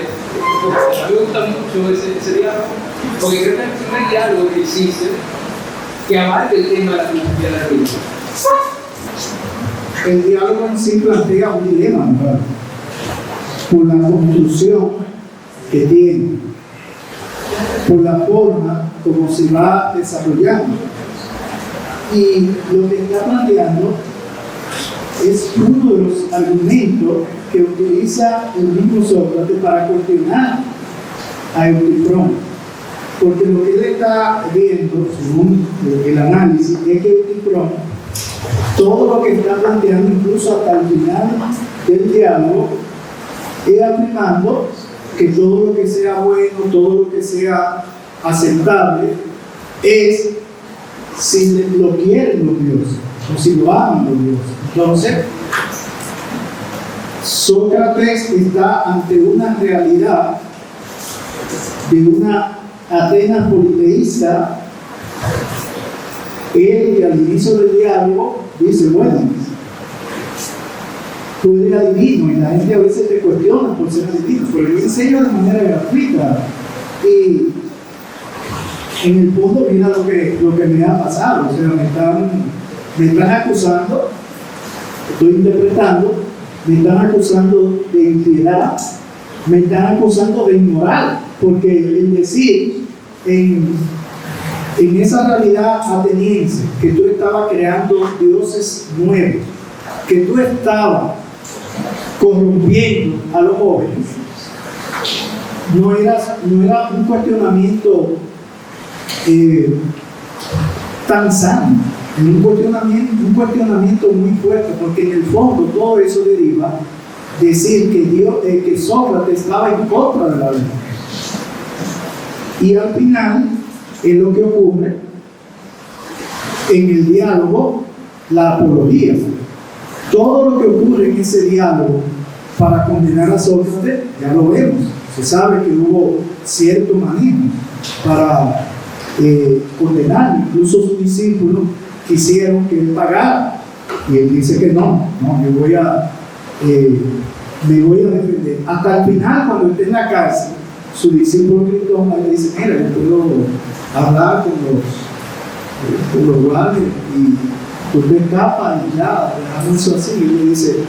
A mí me gusta mucho ese diálogo, porque creo que es el primer diálogo que existe que abarca el tema de la filosofía de la religión.
El diálogo en sí plantea un dilema, ¿verdad? Por la construcción que tiene, por la forma como se va desarrollando. Y lo que está planteando es uno de los argumentos que utiliza el mismo Sócrates para cuestionar a Eutipron. Porque lo que él está viendo, según el análisis, es que Eutipron, todo lo que está planteando, incluso hasta el final del diálogo, es afirmando que todo lo que sea bueno, todo lo que sea aceptable, es si lo quieren los dioses, o si lo aman los dioses. Entonces, Sócrates está ante una realidad de una Atenas politeísta. Él, que al inicio del diálogo dice, bueno, tú eres adivino, y la gente a veces te cuestiona por ser adivino, pero yo enseño de manera gratuita, y en el fondo mira lo que me ha pasado. O sea, me están acusando, estoy interpretando, me están acusando de impiedad, me están acusando de inmoral, porque el decir en esa realidad ateniense que tú estabas creando dioses nuevos, que tú estabas corrompiendo a los jóvenes, no era un cuestionamiento tan sano, un cuestionamiento muy fuerte, porque en el fondo todo eso deriva decir que Sócrates estaba en contra de la verdad. Y al final es lo que ocurre en el diálogo, la apología. Todo lo que ocurre en ese diálogo para condenar a Sócrates, ya lo vemos. Se sabe que hubo cierto manejo para condenar. Incluso sus discípulos quisieron que él pagara. Y él dice que no, me voy a defender. Hasta el final, cuando esté en la cárcel, su discípulo Cristóbal le dice, mira, yo puedo hablar con los guardias y tú te escapas y ya, dejamos eso así. Y él le dice,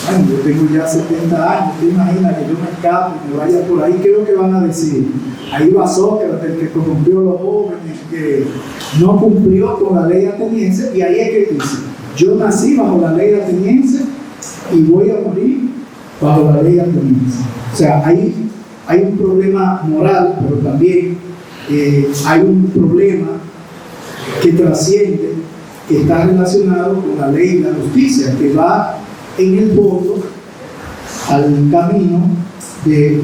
bueno, yo tengo ya 70 años, ¿te imaginas que yo me escape y me vaya por ahí? ¿Qué es lo que van a decir? Ahí va Sócrates, el que corrompió a los jóvenes, que no cumplió con la ley ateniense, y ahí es que dice, yo nací bajo la ley ateniense y voy a morir bajo la ley ateniense. O sea, hay un problema moral, pero también hay un problema que trasciende que está relacionado con la ley y la justicia, que va en el fondo al camino de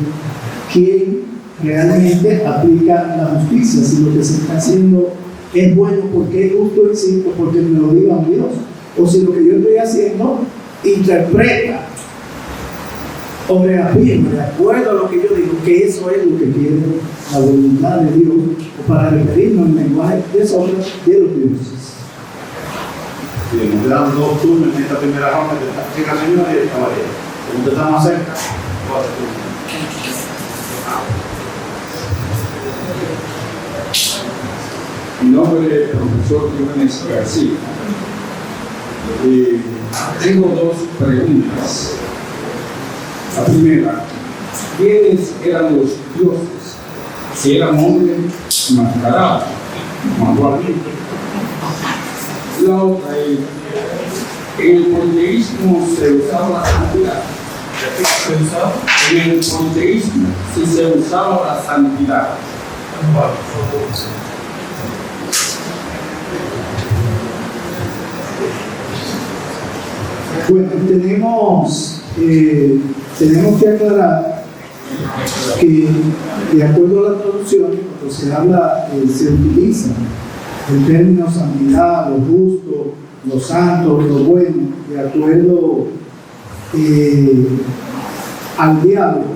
quien realmente aplica la justicia, si lo que se está haciendo es bueno porque es justo en sí o porque me lo diga un Dios, o si lo que yo estoy haciendo interpreta o reafirma de acuerdo a lo que yo digo que eso es lo que quiere la voluntad de Dios, o para referirnos al lenguaje de Sócrates de los dioses.
Bien, nos quedan 2 turnos en esta primera ronda de la chica señora y el caballero. Como usted está más cerca, 4 turnos.
Mi nombre es profesor Jiménez García. Tengo 2 preguntas. La primera, ¿quiénes eran los dioses? Si eran hombres mascarados, manualmente. La otra es, en el politeísmo se usaba la santidad. En el politeísmo si se usaba la santidad.
Bueno, tenemos que aclarar que de acuerdo a la traducción, cuando se habla, se utiliza el término santidad, lo justo, lo santo, lo bueno, de acuerdo al diálogo,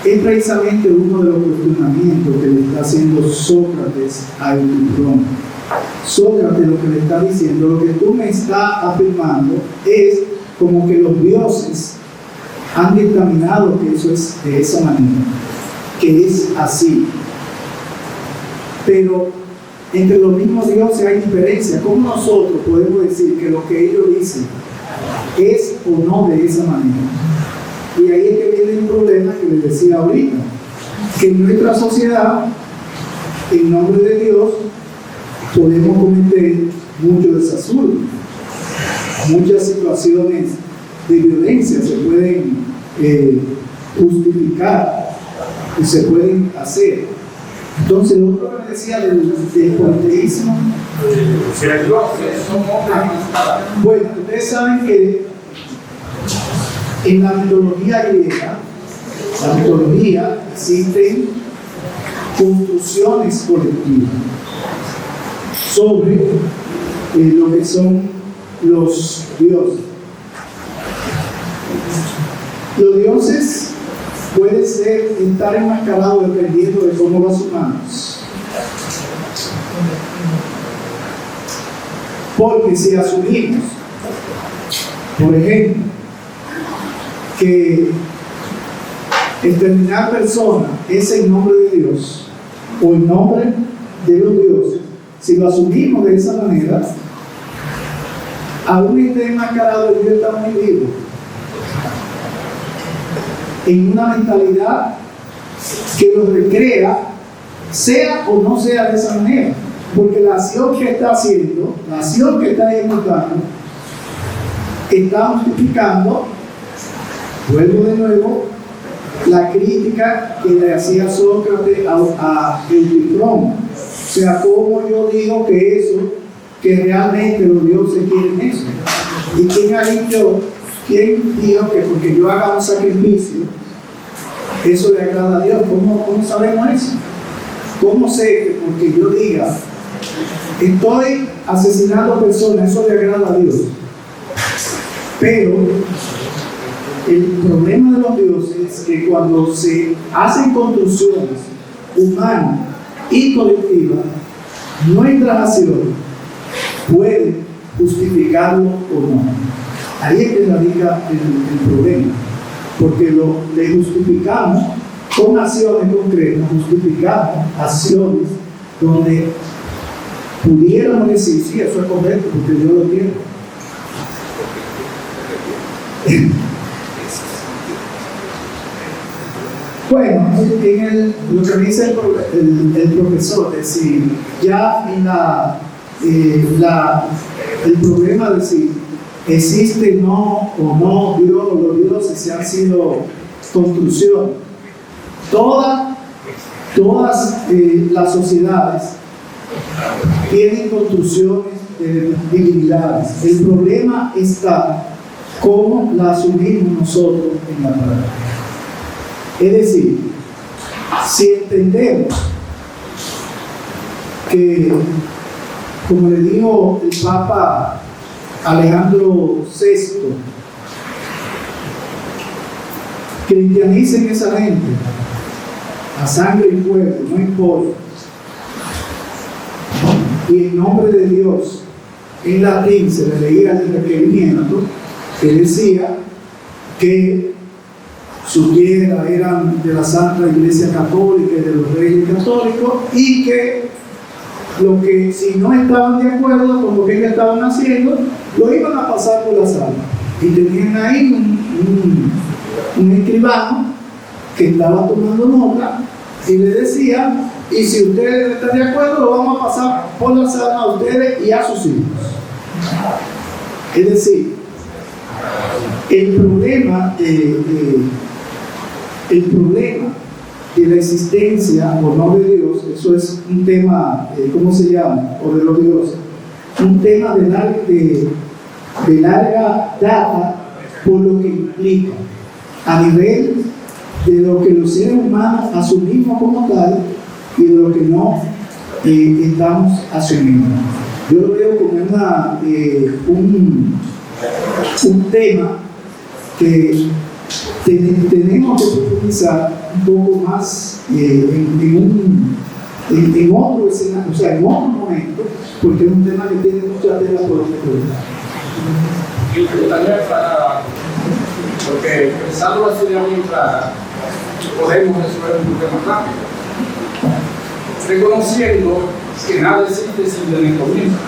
es precisamente uno de los cuestionamientos que le está haciendo Sócrates a Eutipron. Sócrates lo que le está diciendo, lo que tú me estás afirmando es como que los dioses han dictaminado que eso es de esa manera, que es así. Pero entre los mismos dioses hay diferencia. ¿Cómo nosotros podemos decir que lo que ellos dicen es o no de esa manera? Y ahí es que viene un problema que les decía ahorita, que en nuestra sociedad, en nombre de Dios, podemos cometer muchos desabsurdos, muchas situaciones de violencia se pueden justificar y se pueden hacer. Entonces, lo otro que me decía del politeísmo, bueno, ustedes saben que en la mitología griega, existen construcciones colectivas sobre lo que son los dioses. Los dioses pueden estar enmascarados dependiendo de cómo los humanos. Porque si asumimos, por ejemplo, que determinada persona es en nombre de Dios o en nombre de los dioses, si lo asumimos de esa manera, aún esté enmascarado, el Dios está muy vivo en una mentalidad que lo recrea, sea o no sea de esa manera, porque la acción que está haciendo, la acción que está ejecutando, está justificando, vuelvo de nuevo, la crítica que le hacía Sócrates a Eutipron. O sea, ¿cómo yo digo que eso, que realmente los dioses quieren eso? ¿Y quién ha dicho, quién dijo que porque yo haga un sacrificio, eso le agrada a Dios? ¿Cómo sabemos eso? ¿Cómo sé que porque yo diga, estoy asesinando personas, eso le agrada a Dios? Pero el problema de los dioses es que cuando se hacen construcciones humanas y colectivas, nuestra acción puede justificarlo o no. Ahí es que radica el problema, porque le justificamos con acciones concretas, justificamos acciones donde pudiéramos decir, sí, eso es correcto, porque yo lo quiero. Bueno, lo que dice el profesor es si ya en el problema de si existe no o no Dios o los dioses, se han sido construcciones. Todas las sociedades tienen construcciones debilidades. El problema está cómo la asumimos nosotros en la práctica. Es decir, si entendemos que, como le dijo el Papa Alejandro VI, cristianicen esa gente a sangre y fuego, no importa. Y en nombre de Dios, en latín se le leía el requerimiento que decía que su tierra eran de la Santa Iglesia Católica y de los Reyes Católicos, y que lo que, si no estaban de acuerdo con lo que ellos estaban haciendo, lo iban a pasar por la sala. Y tenían ahí un escribano que estaba tomando nota y le decía: y si ustedes están de acuerdo, lo vamos a pasar por la sala a ustedes y a sus hijos. Es decir, el problema de la existencia o no de Dios, eso es un tema, ¿cómo se llama? O de los dioses, un tema de larga data, por lo que implica a nivel de lo que los seres humanos asumimos como tal y de lo que no estamos asumiendo. Yo lo veo como un tema que tenemos que profundizar un poco más en otro escenario, o sea, en otro momento, porque es un tema que tiene mucha tela por donde cortar.
Y también porque pensando así de muy clara, podemos resolver un problema rápido, reconociendo que nada existe sin el comienzo.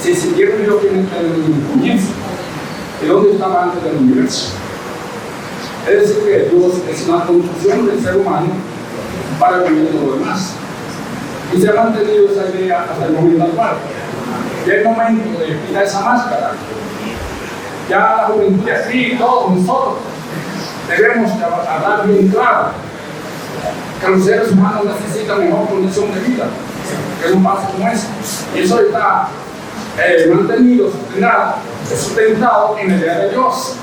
Si existieron lo que en el comienzo, ¿de dónde estaba antes del universo? Es decir, que Dios es una construcción del ser humano para vivir todo lo demás. Y se ha mantenido esa idea hasta el momento actual. Ya es el momento de quitar esa máscara. Ya la juventud aquí, todos nosotros, debemos hablar bien claro que los seres humanos necesitan mejor condición de vida, que no pasa como eso. Y eso está mantenido, sustentado en la idea de Dios.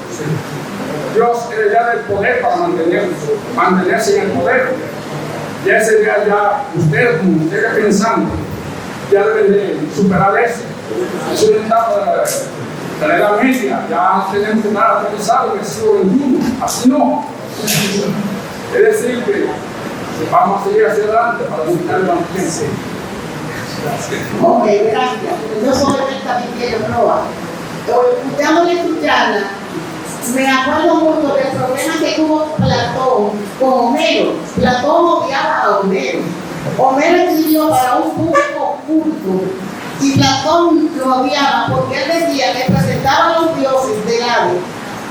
Dios es la idea del poder para mantenerse en el poder. Ya esa idea, ya ustedes, como ustedes pensando, ya deben de superar eso. Es una etapa de la Edad Media, ya tenemos que estar actualizados en el siglo XXI. Así no. Es decir, que vamos a seguir hacia adelante para buscar el evangelio.
Ok, gracias. Yo soy Berta Miquel Roa. Escuchándole su charla, me acuerdo mucho del problema que tuvo Platón con Homero. Platón odiaba a Homero. Homero escribió para un público oculto y Platón lo odiaba porque él decía que presentaba a los dioses del Hades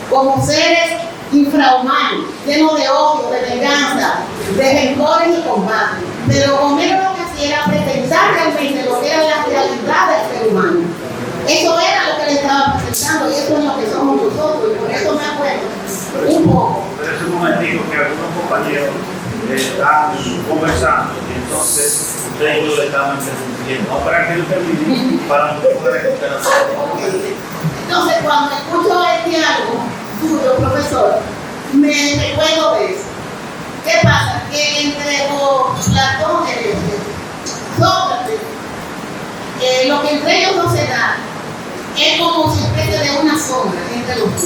como seres infrahumanos, llenos de odio, de venganza, de rencores y combate. Pero Homero lo que hacía era presentar realmente lo que era la realidad del ser humano. Eso era lo que le estaba presentando y eso es lo que somos nosotros, y por eso me acuerdo un poco.
Pero es un momentito que algunos compañeros están conversando y entonces ustedes lo estaban interrumpiendo. No para que lo terminen, para no poder escuchar.
Entonces, cuando escucho el diálogo suyo, profesor, me recuerdo de eso. ¿Qué pasa? Que entre Platón y Sócrates, lo que entre ellos no se da es como si fuese de una sombra entre los dos.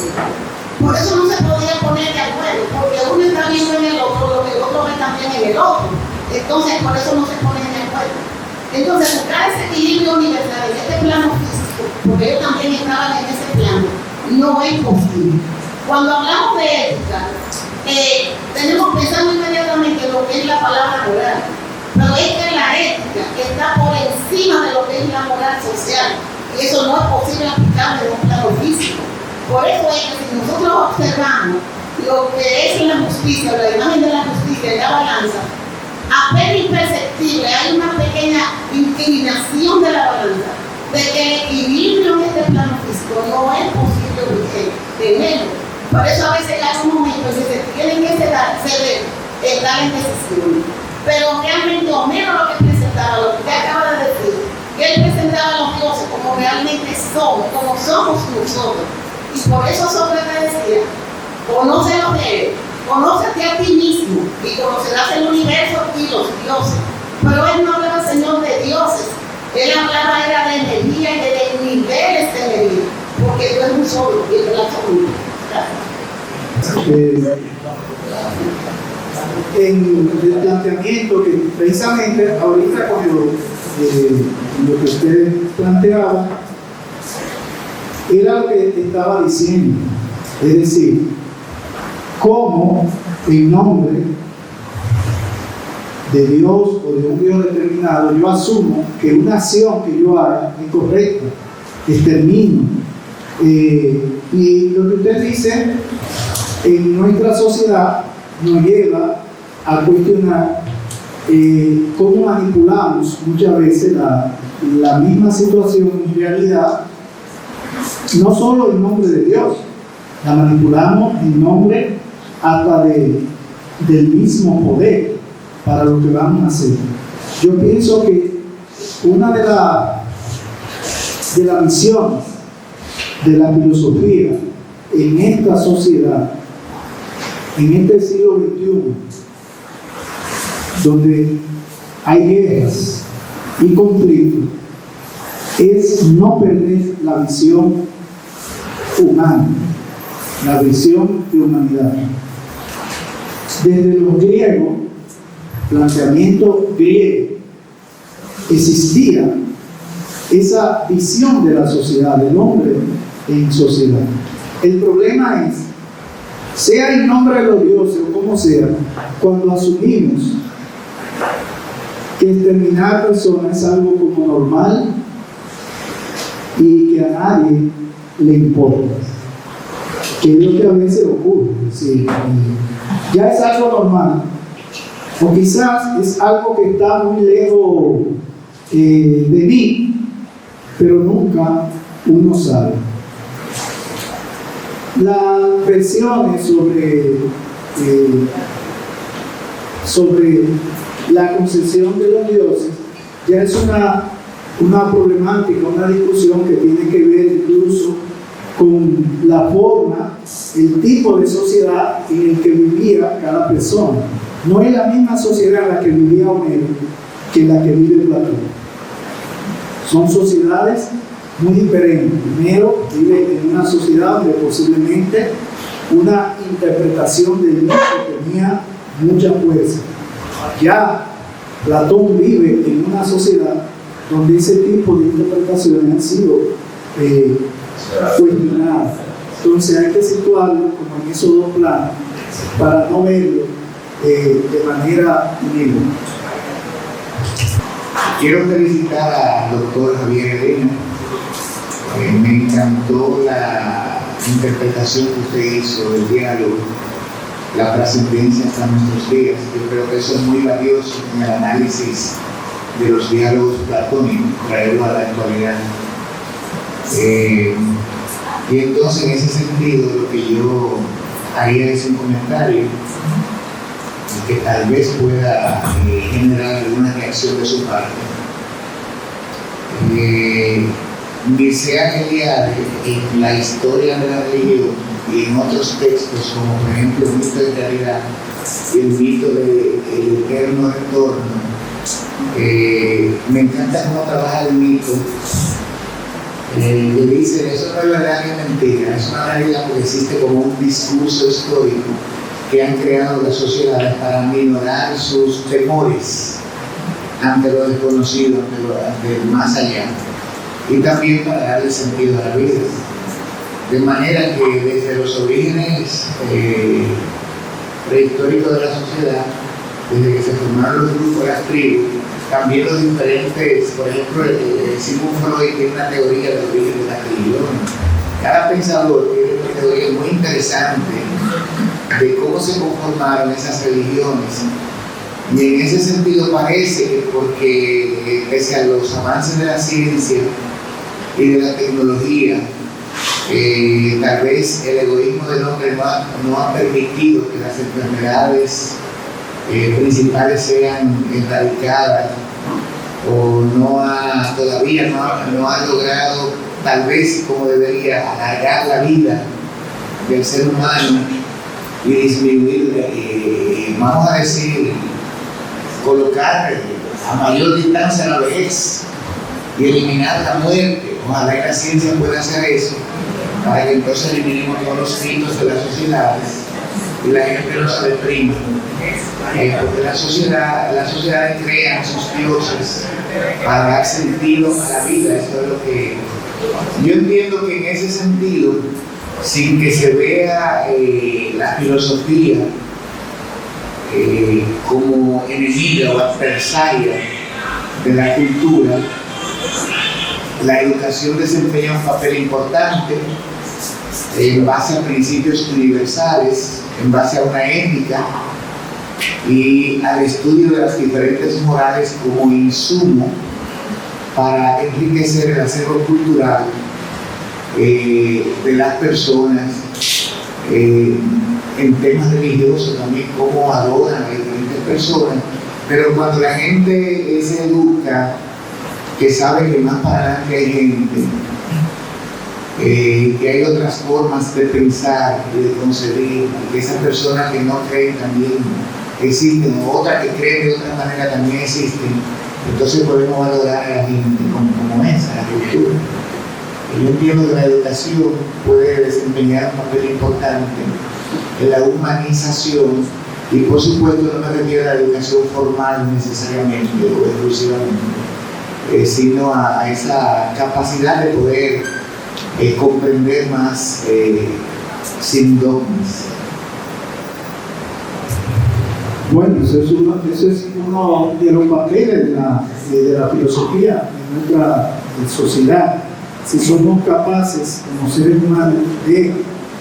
Por eso no se podía poner de acuerdo, porque uno está viendo en el otro lo que el otro ve también en el otro. Entonces, por eso no se ponen de acuerdo. Entonces, buscar ese equilibrio universal en este plano físico, porque ellos también estaban en ese plano, no es posible. Cuando hablamos de ética, tenemos pensando inmediatamente en lo que es la palabra moral, pero es que la ética está por encima de lo que es la moral social, y eso no es posible aplicar en un plano físico. Por eso es que si nosotros observamos lo que es la justicia, la imagen de la justicia en la balanza, apenas imperceptible, hay una pequeña inclinación de la balanza, de que el equilibrio en este plano físico no es posible tenerlo. Por eso a veces hay un momento en que se tienen que ceder en tales decisiones. Pero realmente Homero lo que presentaba, lo que usted acaba de decir, que él presentaba a los dioses somos, como somos nosotros. Y por eso Sócrates decía, conócete a ti mismo y conocerás el universo y los dioses. Pero él no hablaba, Señor, de dioses. Él hablaba era de energía y de niveles de energía, porque Dios es un solo y el relato único.
En el planteamiento que precisamente ahorita con lo que usted planteaba era lo que estaba diciendo, es decir, cómo en nombre de Dios o de un Dios determinado yo asumo que una acción que yo haga es correcta, extermino, y lo que usted dice en nuestra sociedad nos lleva a cuestionar cómo manipulamos muchas veces la misma situación en realidad, no solo en nombre de Dios, la manipulamos en nombre hasta del mismo poder para lo que vamos a hacer. Yo pienso que una de las misiones de la filosofía en esta sociedad, en este siglo XXI, donde hay guerras y conflictos, es no perder la visión humana, la visión de humanidad. Desde los griegos, planteamiento griego, existía esa visión de la sociedad, del hombre en sociedad. El problema es, sea en nombre de los dioses o como sea, cuando asumimos que exterminar personas es algo como normal y que a nadie le importa, que es lo que a veces ocurre, es decir, ya es algo normal, o quizás es algo que está muy lejos de mí, pero nunca uno sabe. Las versiones sobre la concepción de los dioses ya es una problemática, una discusión que tiene que ver incluso con la forma, el tipo de sociedad en el que vivía cada persona. No es la misma sociedad en la que vivía Homero que en la que vive Platón. Son sociedades muy diferentes. Homero vive en una sociedad donde posiblemente una interpretación del mito tenía mucha fuerza. Ya Platón vive en una sociedad donde ese tipo de interpretaciones han sido cuestionadas. Entonces hay que situarlo como en esos dos planos para no verlo de manera inevitable.
Quiero felicitar al doctor Javier Elena. Me encantó la interpretación que usted hizo del diálogo, la trascendencia hasta nuestros días. Yo creo que eso es muy valioso en el análisis de los diálogos platónicos, traerlo a la actualidad. Y entonces, en ese sentido, lo que yo haría es un comentario que tal vez pueda generar alguna reacción de su parte. Desea genial en la historia de la religión y en otros textos, como por ejemplo el mito de caridad y el mito del eterno retorno. Me encanta cómo trabaja el mito. Le dice, eso no es verdad ni es mentira, es una realidad porque existe como un discurso histórico que han creado las sociedades para minorar sus temores ante lo desconocido, ante el más allá, y también para darle sentido a la vida. De manera que desde los orígenes prehistóricos de la sociedad, desde que se formaron los grupos, las tribus, también los diferentes, por ejemplo, Sigmund Freud tiene una teoría del origen de la religión. Cada pensador tiene una teoría muy interesante de cómo se conformaron esas religiones. Y en ese sentido parece que porque pese a los avances de la ciencia y de la tecnología, tal vez el egoísmo del hombre no ha permitido que las enfermedades principales sean erradicadas o todavía no ha logrado, tal vez como debería, alargar la vida del ser humano y disminuir, vamos a decir, colocar a mayor distancia la vejez y eliminar la muerte. Ojalá que la ciencia pueda hacer eso, para que entonces eliminemos todos los mitos de las sociedades y la gente no se deprima. Porque las sociedades crean sus dioses para dar sentido a la vida. Esto es lo que yo entiendo, que en ese sentido, sin que se vea la filosofía como enemiga o adversaria de la cultura, la educación desempeña un papel importante en base a principios universales, en base a una ética y al estudio de las diferentes morales como insumo para enriquecer el acervo cultural de las personas, en temas religiosos también, cómo adoran a diferentes personas. Pero cuando la gente se educa, que sabe que más para adelante hay gente, que hay otras formas de pensar y de concebir, que esas personas que no creen también existen, o otras que creen de otra manera también existen, entonces podemos valorar a la gente como es, a la cultura. Y yo entiendo que la educación puede desempeñar un papel importante en la humanización, y por supuesto no me refiero a la educación formal necesariamente o exclusivamente, sino a esa capacidad de poder comprender más sin dogmas.
Bueno, eso es uno de los papeles de la filosofía en nuestra sociedad. Si somos capaces, como seres humanos, de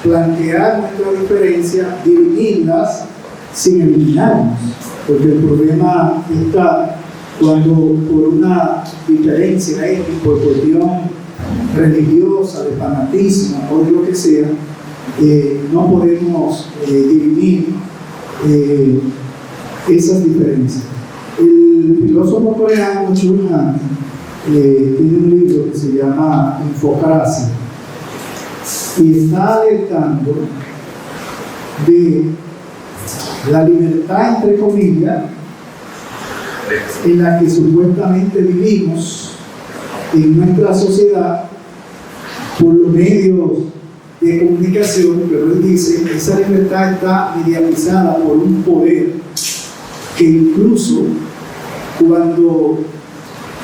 plantear nuestra diferencia, dividirlas sin eliminarnos, porque el problema está cuando por una diferencia étnica, por cuestión religiosa, de fanatismo o de lo que sea, no podemos dividir esas diferencias. El filósofo coreano Chul Han tiene un libro que se llama Infocracia y está alertando de la libertad, entre comillas, en la que supuestamente vivimos en nuestra sociedad por los medios de comunicación, pero él dice que esa libertad está mediatizada por un poder que incluso cuando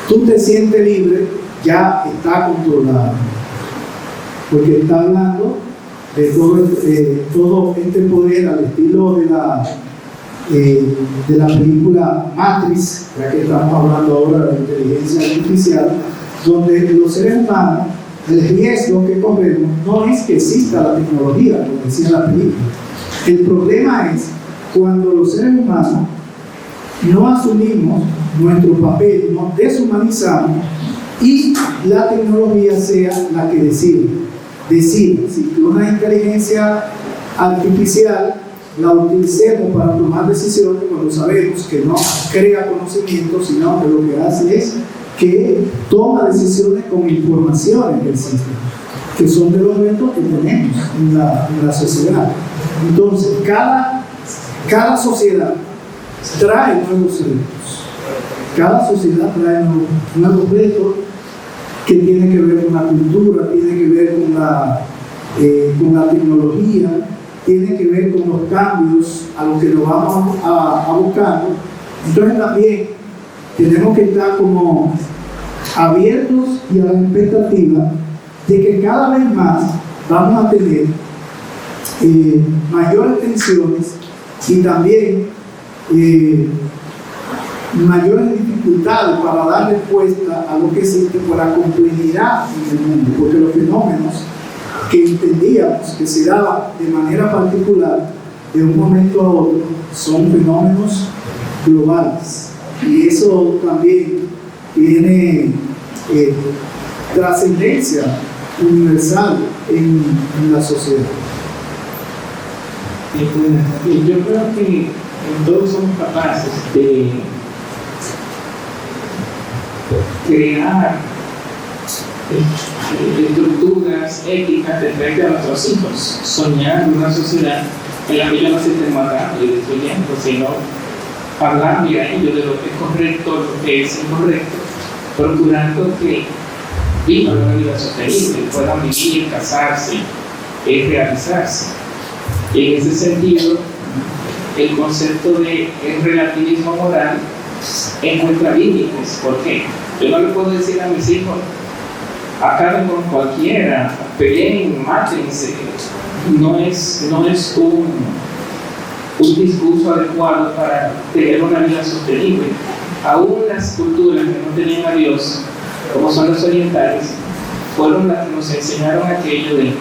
tú te sientes libre ya está controlado, porque está hablando de todo este poder al estilo de la película Matrix, ya que estamos hablando ahora de la inteligencia artificial, donde los seres humanos, el riesgo que corremos no es que exista la tecnología, como decía la película. El problema es cuando los seres humanos no asumimos nuestro papel, nos deshumanizamos y la tecnología sea la que decide. Si una inteligencia artificial la utilicemos para tomar decisiones cuando sabemos que no crea conocimiento, sino que lo que hace es que toma decisiones con informaciones que existen, que son de los retos que tenemos en la sociedad. Entonces, cada sociedad trae nuevos retos. Cada sociedad trae nuevos retos que tienen que ver con la cultura, tienen que ver con la tecnología, tienen que ver con los cambios a los que nos vamos a buscar. Entonces también tenemos que estar como abiertos y a la expectativa de que cada vez más vamos a tener mayores tensiones y también mayores dificultades para dar respuesta a lo que existe por la complejidad en el mundo, porque los fenómenos que entendíamos que se daban de manera particular de un momento a otro son fenómenos globales, y eso también tiene trascendencia universal en la sociedad.
Yo creo que todos somos capaces de
crear estructuras éticas de frente a nuestros hijos, soñar una sociedad en la que ellos no se estén matando y destruyendo, sino hablarle a ellos de lo que es correcto, lo que es incorrecto, procurando que vivan una vida sostenible, puedan vivir, casarse, realizarse. Y en ese sentido, el concepto de relativismo moral encuentra límites. ¿Por qué? Yo no le puedo decir a mis hijos, acaben con cualquiera, peleen, mátense. No es un discurso adecuado para tener una vida sostenible. Aún las culturas que no tenían a Dios, como son los orientales, fueron las que nos enseñaron aquello de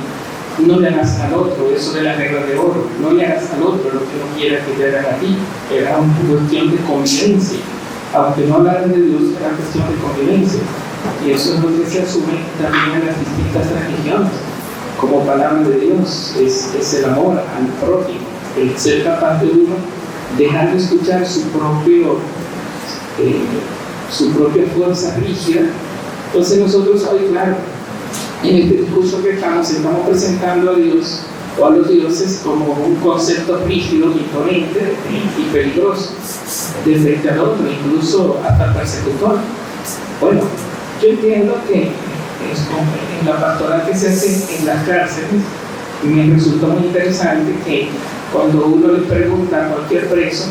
no le hagas al otro, eso de la regla de oro, no le hagas al otro lo que no quieras que te hagan a ti. Era una cuestión de convivencia. Aunque no hablaran de Dios, era cuestión de convivencia. Y eso es lo que se asume también en las distintas religiones. Como palabra de Dios es el amor al prójimo, el ser capaz de uno dejar de escuchar su propia fuerza rígida. Entonces nosotros hoy, claro, en este discurso que estamos presentando a Dios o a los dioses como un concepto rígido, imponente y peligroso de frente al otro, incluso hasta persecutor. Bueno, yo entiendo que en la pastoral que se hace en las cárceles, me resultó muy interesante que cuando uno le pregunta a cualquier preso,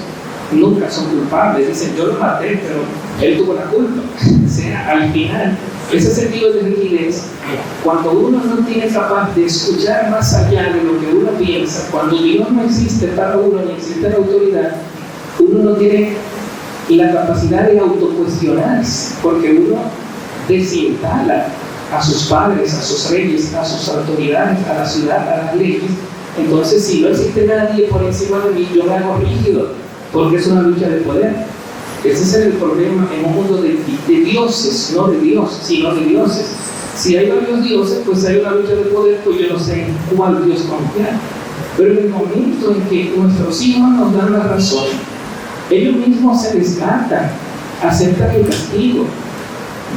nunca son culpables. Dicen, yo lo maté, pero él tuvo la culpa. O sea, al final, ese sentido de rigidez, cuando uno no tiene capaz de escuchar más allá de lo que uno piensa, cuando Dios no existe para uno ni existe la autoridad, uno no tiene la capacidad de autocuestionarse, porque uno desinstala a sus padres, a sus reyes, a sus autoridades, a la ciudad, a las leyes. Entonces, si no existe nadie por encima de mí, yo me hago rígido, porque es una lucha de poder. Ese es el problema en un mundo de dioses, no de Dios, sino de dioses. Si hay varios dioses, pues hay una lucha de poder, pues yo no sé en cuál Dios confiar. Pero en el momento en que nuestros hijos nos dan la razón, ellos mismos se descartan, aceptan el castigo.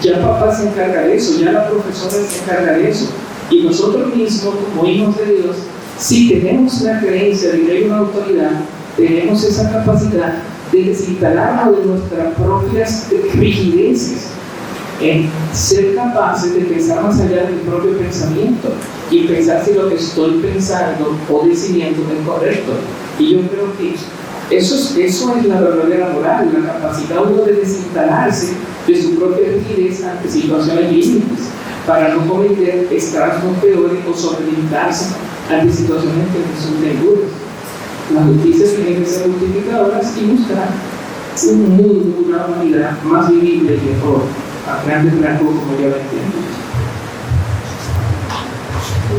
Ya papá se encarga de eso, ya la profesora se encarga de eso. Y nosotros mismos, como hijos de Dios, si tenemos la creencia de que hay una autoridad, tenemos esa capacidad de desinstalarnos de nuestras propias rigideces, en ser capaces de pensar más allá del propio pensamiento y pensar si lo que estoy pensando o decidiendo es correcto. Y yo creo que eso es la verdadera moral, la capacidad uno de desinstalarse de su propia rigidez ante situaciones límites, para no cometer estragos peores o sobrelimitarse ante situaciones que resulten duras. Las justicias tienen que ser multiplicadoras y buscar un mundo, una humanidad más vivible y mejor, a grandes rasgos, como yo lo entiendo.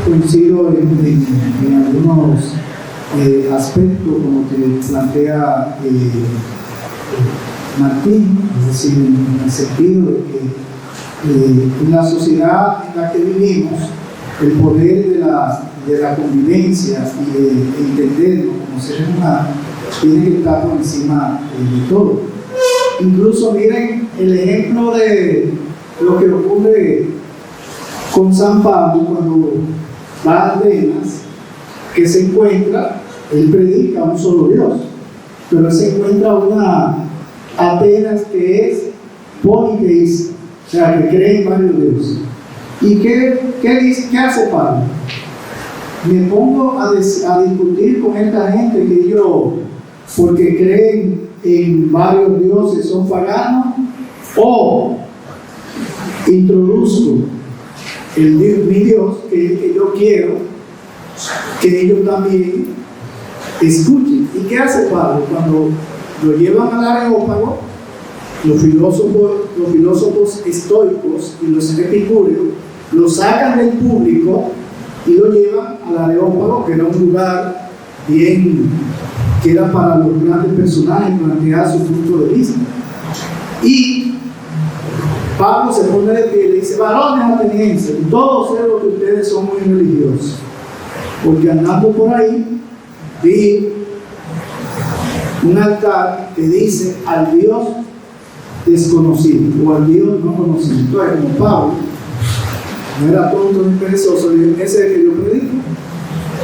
Coincido en algunos aspectos, como te plantea Martín, es decir, en el sentido de que en la sociedad en la que vivimos, el poder de la convivencia y de entendernos como seres humanos tiene que estar por encima de todo. Incluso miren el ejemplo de lo que ocurre con San Pablo cuando va a Atenas, que se encuentra, él predica un solo Dios, pero se encuentra una Atenas que es politeísta, o sea, que cree en varios dioses. ¿Y qué hace Pablo? Me pongo a discutir con esta gente que ellos, porque creen en varios dioses, son paganos, o introduzco mi Dios, que es el que yo quiero que ellos también escuchen. ¿Y qué hace Pablo? Cuando lo llevan al Areópago, los filósofos estoicos y los epicúreos lo sacan del público y lo llevan al Areópago, que era un lugar bien, que era para los grandes personajes plantear su punto de vista. Y Pablo se pone de pie y le dice: varones atenienses, todos sé lo que ustedes son muy religiosos, porque andando por ahí vi un altar que dice al Dios desconocido o al Dios no conocido. Entonces, como Pablo no era tonto ni perezoso, ese es el que yo predico,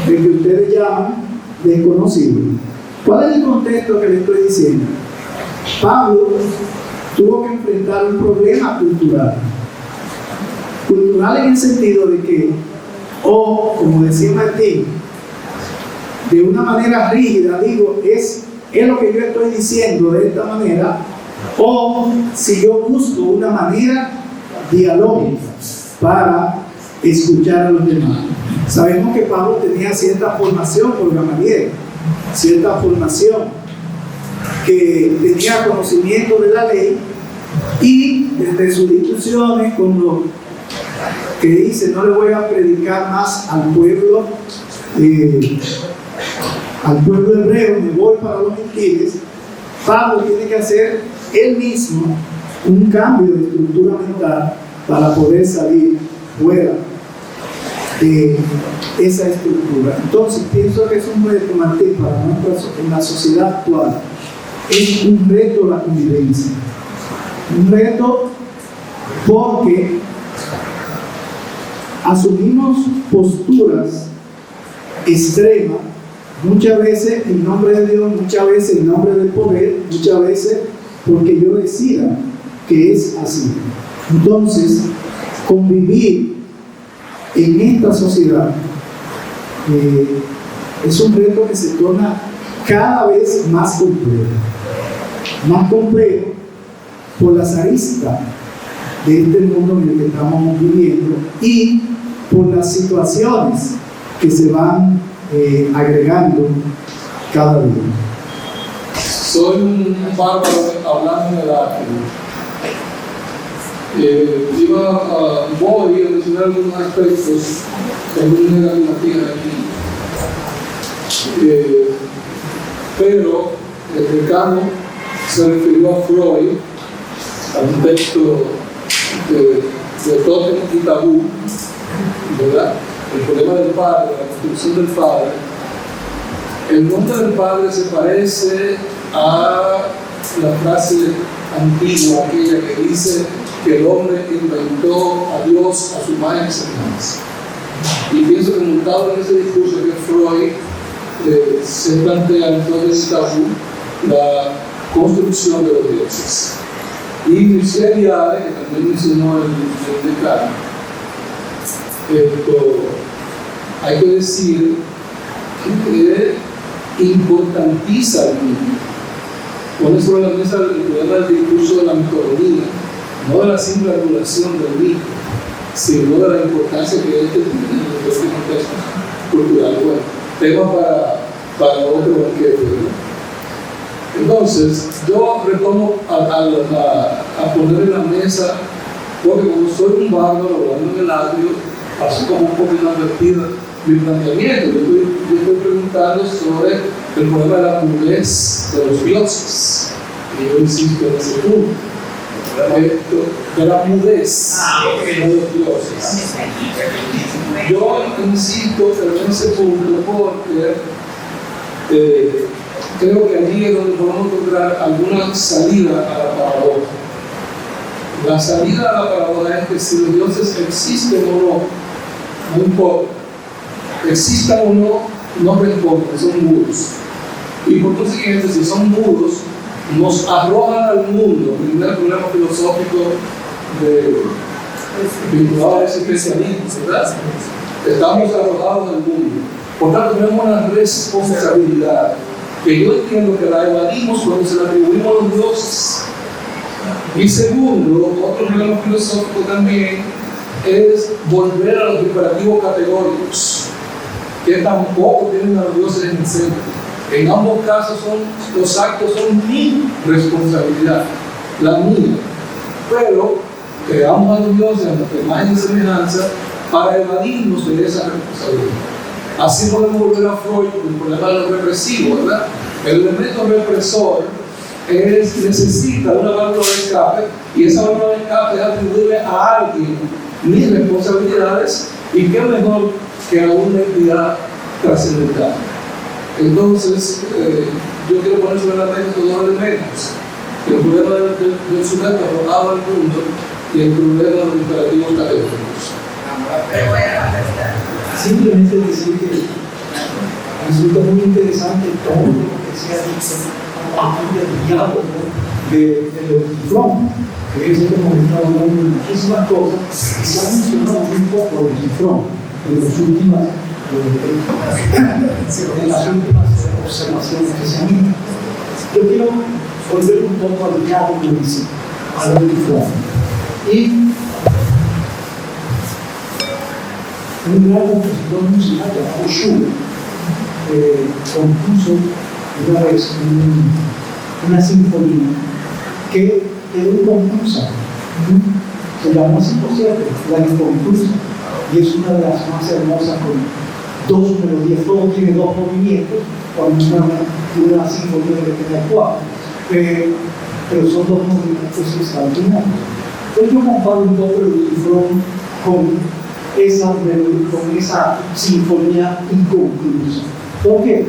el que ustedes llaman desconocido. ¿Cuál es el contexto que le estoy diciendo? Pablo tuvo que enfrentar un problema cultural. Cultural en el sentido de que, o como decía Martín, de una manera rígida, digo, es lo que yo estoy diciendo de esta manera, o si yo busco una manera dialógica para escuchar a los demás. Sabemos que Pablo tenía cierta formación por Gamaliel, cierta formación, que tenía conocimiento de la ley, y desde sus discusiones con los que dice: no le voy a predicar más al pueblo hebreo, me voy para los gentiles. Pablo tiene que hacer él mismo un cambio de estructura mental para poder salir fuera de esa estructura. Entonces pienso que es un reto, Martín, para nosotros en la sociedad actual. Es un reto la convivencia, un reto porque asumimos posturas extremas, muchas veces en nombre de Dios, muchas veces en nombre del poder, muchas veces porque yo decida que es así. Entonces, convivir en esta sociedad es un reto que se torna cada vez más complejo por las aristas de este mundo en el que estamos viviendo y por las situaciones que se van agregando cada día.
Soy un bárbaro hablando en el arte. Voy a mencionar algunos aspectos que algunos negativos aquí. Pero el decano se refirió a Freud, a un texto de Tótem y Tabú, ¿verdad? El problema del padre, la construcción del padre. El nombre del padre se parece a la frase antigua, aquella que dice que el hombre inventó a Dios a su imagen y semejanza. Y pienso que montado en ese discurso que Freud se plantea en todo ese tabú la construcción de los dioses. Y Michel Yade, que también mencionó el decano, hay que decir que importantiza el mundo. Pone sobre la mesa el problema del discurso de la mitología, no de la simple regulación del mito, sino de la importancia que este tiene en este contexto cultural. Bueno, tema para otro banquete, ¿no? Entonces, yo retomo a poner en la mesa, porque como soy un bárbaro hablando en el atrio, así como un poco inadvertida mi planteamiento. Yo estoy preguntando sobre el problema de la mudez de los dioses. Y yo insisto en ese punto. De la mudez de los dioses. Yo insisto en ese punto porque creo que allí es donde podemos encontrar alguna salida a la paradoja. La salida a la paradoja es que si los dioses existen o no, no importa. Existan o no, no responden, son mudos. Y por consiguiente, si son mudos, nos arrojan al mundo. El primer problema filosófico vinculado a ese especialismo, ¿verdad? Estamos arrojados al mundo. Por tanto, tenemos una responsabilidad que yo entiendo que la evadimos cuando se la atribuimos a los dioses. Y segundo, otro problema filosófico también es volver a los imperativos categóricos, que tampoco tienen a los dioses en el centro. En ambos casos los actos son mi responsabilidad, la mía. Pero creamos a los dioses a nuestra imagen y semejanza para evadirnos de esa responsabilidad. Así podemos volver a Freud con el problema de lo represivo, ¿verdad? El elemento represor necesita una válvula de escape, y esa válvula de escape es atribuirle a alguien mis responsabilidades, y qué mejor que a una entidad trascendental. Entonces, yo quiero poner sobre la mesa estos dos elementos. el problema del sujeto arrojado al mundo y el problema de los imperativos categóricos.
Simplemente decir que resulta muy interesante todo lo que se ha dicho a partir del diálogo de Tifrón, que es como que está hablando de muchísimas cosas y se ha mencionado muy poco de Tifrón en las últimas observaciones que se han hecho. Yo quiero volver un poco al diálogo que dice a lo de Tifrón. Y un gran compositor musical llamado Schubert compuso una vez una sinfonía que quedó inconclusa. Se llama así, por cierto, la inconclusa, y es una de las más hermosas con dos melodías, todo tiene dos movimientos, cuando una sinfonía debe tener cuatro, pero son dos movimientos extraordinarios. Entonces yo comparo un poco el Tifrón con esa sinfonía inconclusa. ¿Por qué?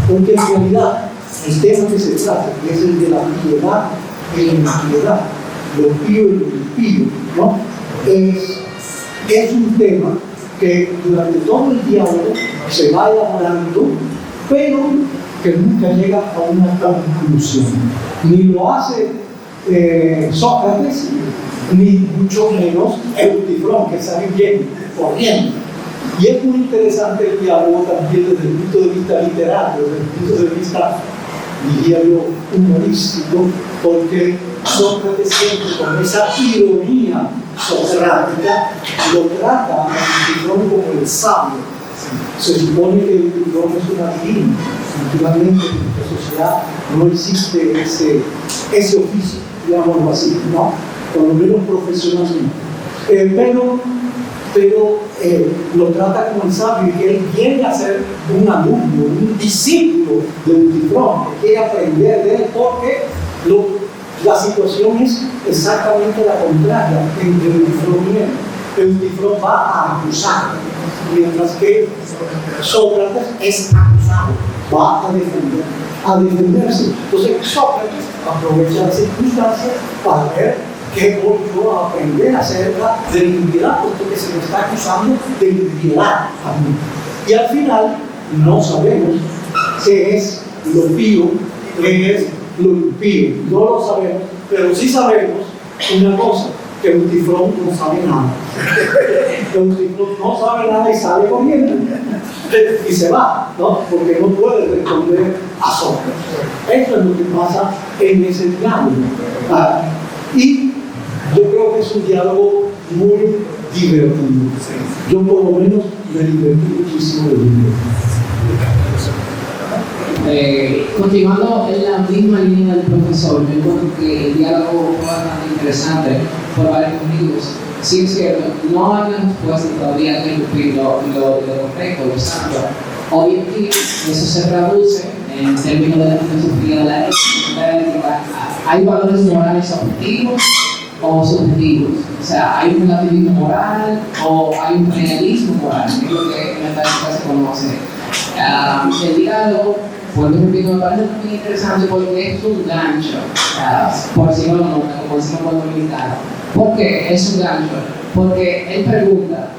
Porque en realidad el tema que se trata, que es el de la piedad y la impiedad, lo pío y lo impío, ¿no? Es un tema que durante todo el diálogo se va elaborando, pero que nunca llega a una conclusión. Ni lo hace Sócrates, ni mucho menos el Tifrón, que sale bien corriendo. Y es muy interesante el diálogo también desde el punto de vista literario, desde el punto de vista, diría yo, humorístico, porque Sócrates siempre con esa ironía socrática lo trata a Tifrón como el sabio. Se supone que el Tifrón es un adivino. Naturalmente en nuestra sociedad no existe ese oficio, digámoslo así, ¿no? Por lo menos profesionalmente. Pero lo trata como el sabio, y que él viene a ser un alumno, un discípulo del Tifrón, que quiere aprender de él, porque la situación es exactamente la contraria entre el Tifrón y él. El Tifrón va a acusar, mientras que Sócrates es acusado, va a defenderse. Entonces Sócrates aprovecha la circunstancia para ver qué voy yo a aprender acerca de la impiedad, porque se me está acusando de impiedad a mí. Y al final no sabemos qué es lo pío, qué es lo impío. No lo sabemos, pero sí sabemos una cosa, que un Tifrón no sabe nada. Un Tifrón no sabe nada y sale corriendo y se va, ¿no? Porque no puede responder a Sócrates. Eso es lo que pasa en ese diálogo. Y yo creo que es un diálogo muy divertido. Yo por lo menos me divertí muchísimo leyendo.
Continuando en la misma línea del profesor, me encuentro que el diálogo fue bastante interesante por varios motivos. Sí es cierto, no hay una respuesta todavía que lo correcto, lo santo. Hoy en día eso se traduce en términos de la filosofía de la ética. Hay valores morales objetivos o subjetivos. O sea, hay un relativismo moral o hay un realismo moral, que es lo que en esta época se conoce. El diálogo, por repito, me parece muy interesante porque es un gancho, por decirlo de como decimos por dominicano. ¿Por qué es un gancho? Porque él pregunta,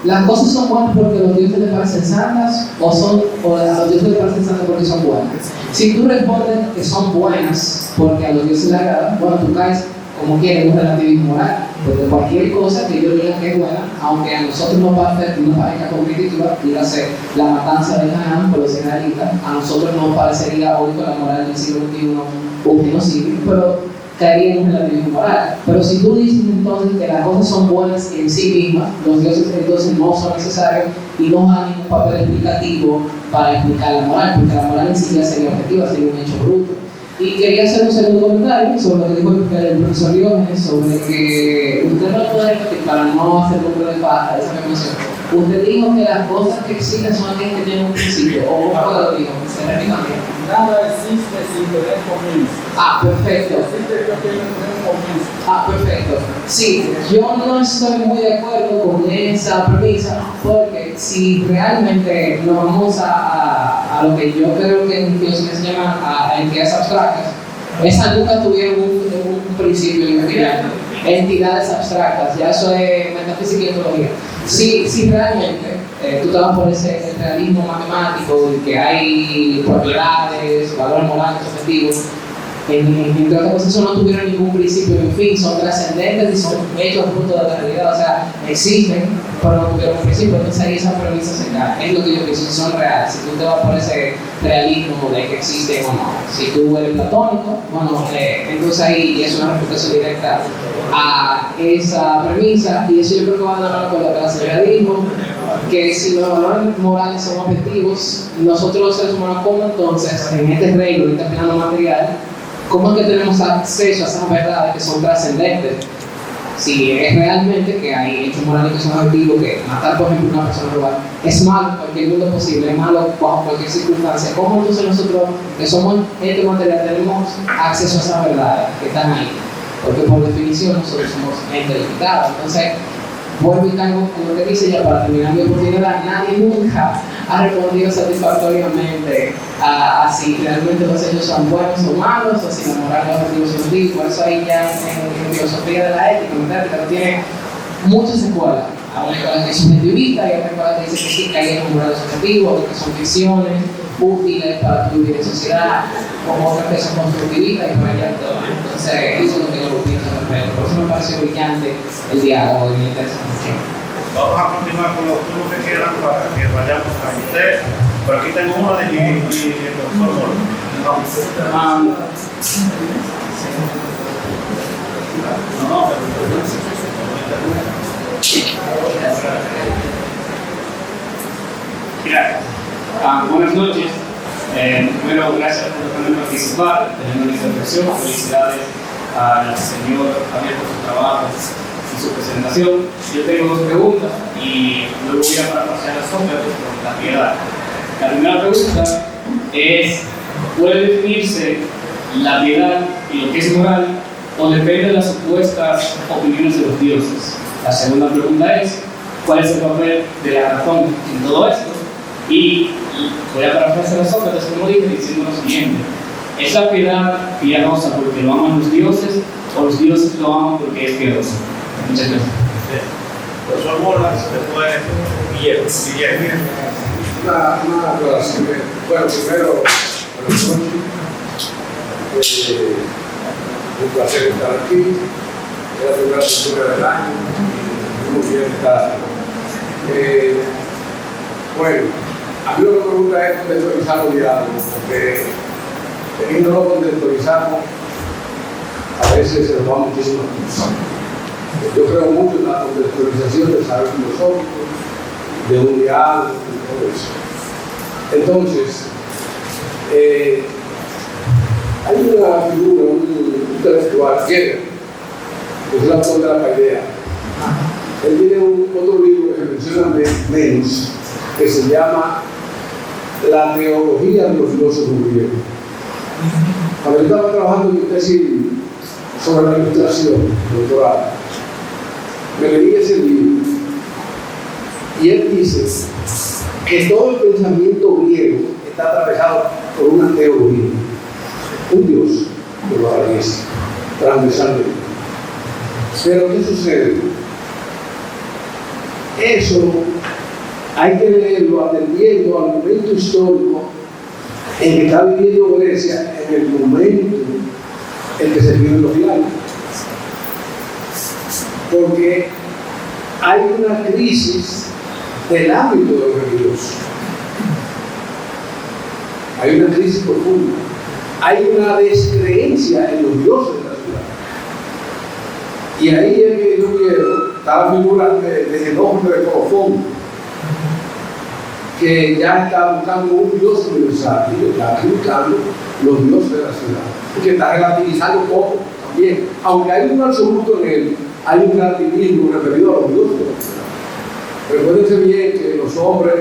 ¿las cosas son buenas porque los dioses le parecen santas o a los dioses le parecen santas porque son buenas? Si tú respondes que son buenas porque a los dioses les agrada, bueno, tú caes como quieres un relativismo moral, porque cualquier cosa que yo diga que es buena, aunque a nosotros nos parezca competitiva, dígase la matanza de Canaán por los israelitas, a nosotros nos parecería hoy con la moral del siglo XXI un genocidio, pero caería en un relativismo moral. Pero si tú dices entonces que las cosas son buenas en sí mismas, los dioses entonces no son necesarios y no hay ningún papel explicativo para explicar la moral, porque la moral en sí ya sería objetiva, sería un hecho bruto. Y quería hacer un segundo comentario sobre lo que dijo el profesor Diógenes, sobre que usted no puede repetir, para no hacer número de paja, esa me mencionó. Usted dijo que las cosas que existen son aquellas que tienen un principio, o un poco lo dijo, se repite bien.
Nada existe sin tener comienzo.
Perfecto.
Existe lo que no tiene un comienzo.
Perfecto. Sí, yo no estoy muy de acuerdo con esa premisa, porque si realmente nos vamos a lo que yo creo que en filosofía se llama a entidades abstractas, Esas nunca tuvieron un principio lineal. Entidades abstractas, ya eso es metafísica y ontología. Si realmente tú te vas por ese realismo matemático y que hay propiedades, valores morales, objetivos, entre otras cosas, eso no tuvieron ningún principio en fin, son trascendentes y son hechos fruto de la realidad, o sea, existen, pero no tuvieron un principio, entonces ahí esa premisa se cae. Es lo que yo pienso, si son reales, si tú te vas por ese realismo de que existen o no. Si tú eres platónico, bueno, entonces ahí es una refutación directa a esa premisa, y eso yo creo que va a dar con lo que la señora dijo, que si los valores morales son objetivos, nosotros los seres humanos, ¿cómo entonces, en este reino, en este plano material, cómo es que tenemos acceso a esas verdades que son trascendentes? Si es realmente que hay hechos morales que son objetivos, que matar, por ejemplo, a una persona robar es malo en cualquier mundo posible, es malo bajo cualquier circunstancia, ¿cómo entonces nosotros, que somos ente material, tenemos acceso a esas verdades que están ahí? Porque por definición nosotros somos ente limitado. Entonces, vuelvo y caigo en lo que dice ya para terminar mi oportunidad. Nadie nunca ha respondido satisfactoriamente a si realmente los hechos son buenos o malos, o si la moral es objetivo o subjetivo. Por eso ahí ya en filosofía de la ética, no tiene muchas escuelas. Hay una escuela que es subjetivista y otra escuela que dice que sí, que hay hechos morales objetivos, que son ficciones útiles para tu vivir en sociedad, como otras que son constructivistas y por allá todo. Entonces, eso es lo que yo opino al respecto. Por eso me pareció brillante el diálogo y me interesa mucho.
Vamos a continuar con los turnos que quedan para que vayamos a usted. Por aquí tengo uno de el profesor Moro.
Buenas noches. Primero, gracias por poderme participar, tener una intervención. Felicidades al señor Javier por su trabajo y su presentación. Yo tengo dos preguntas y luego voy a pasar a Sócrates por la piedad. La primera pregunta es: ¿puede definirse la piedad y lo que es moral o depende de las supuestas opiniones de los dioses? La segunda pregunta es: ¿cuál es el papel de la razón en todo esto? Y voy a parafrasear a Sócrates, como dije, diciendo lo siguiente: ¿es la piedad piadosa porque lo aman los dioses o los dioses lo aman porque es piadoso? Muchas gracias.
Profesor Moro, después Guillermo.
Una aclaración. Bueno, primero, un placer estar aquí. Es la primera sesión del año. Muy bien estar. Bueno, a mí lo que me gusta es contextualizar los diálogos, porque teniéndolo contextualizamos, a veces se nos va muchísimas cosas. Yo creo mucho en la contextualización del saber filosófico, de un diálogo y todo eso. Entonces, hay una figura, un intelectual, que es el autor de la Paideia. Él tiene otro libro que menciona menos, que se llama La teología de los filósofos griegos. Cuando yo estaba trabajando en mi tesis sobre la ilustración doctoral, me leí ese libro y él dice que todo el pensamiento griego está atravesado por una teología, un Dios que lo atraviesa transversalmente. Pero ¿qué sucede? Eso hay que leerlo atendiendo al momento histórico en que está viviendo Grecia, en el momento en que se escriben los diálogos. Porque hay una crisis del ámbito de lo religioso. Hay una crisis profunda. Hay una descreencia en los dioses de la ciudad. Y ahí es que yo quiero, está la figura de Enojo de Colofón, que ya está buscando un Dios universal, y está buscando los dioses de la ciudad, porque está relativizando poco también. Aunque hay un absoluto en él, hay un relativismo referido a los dioses de la ciudad. Recuérdense bien que los hombres,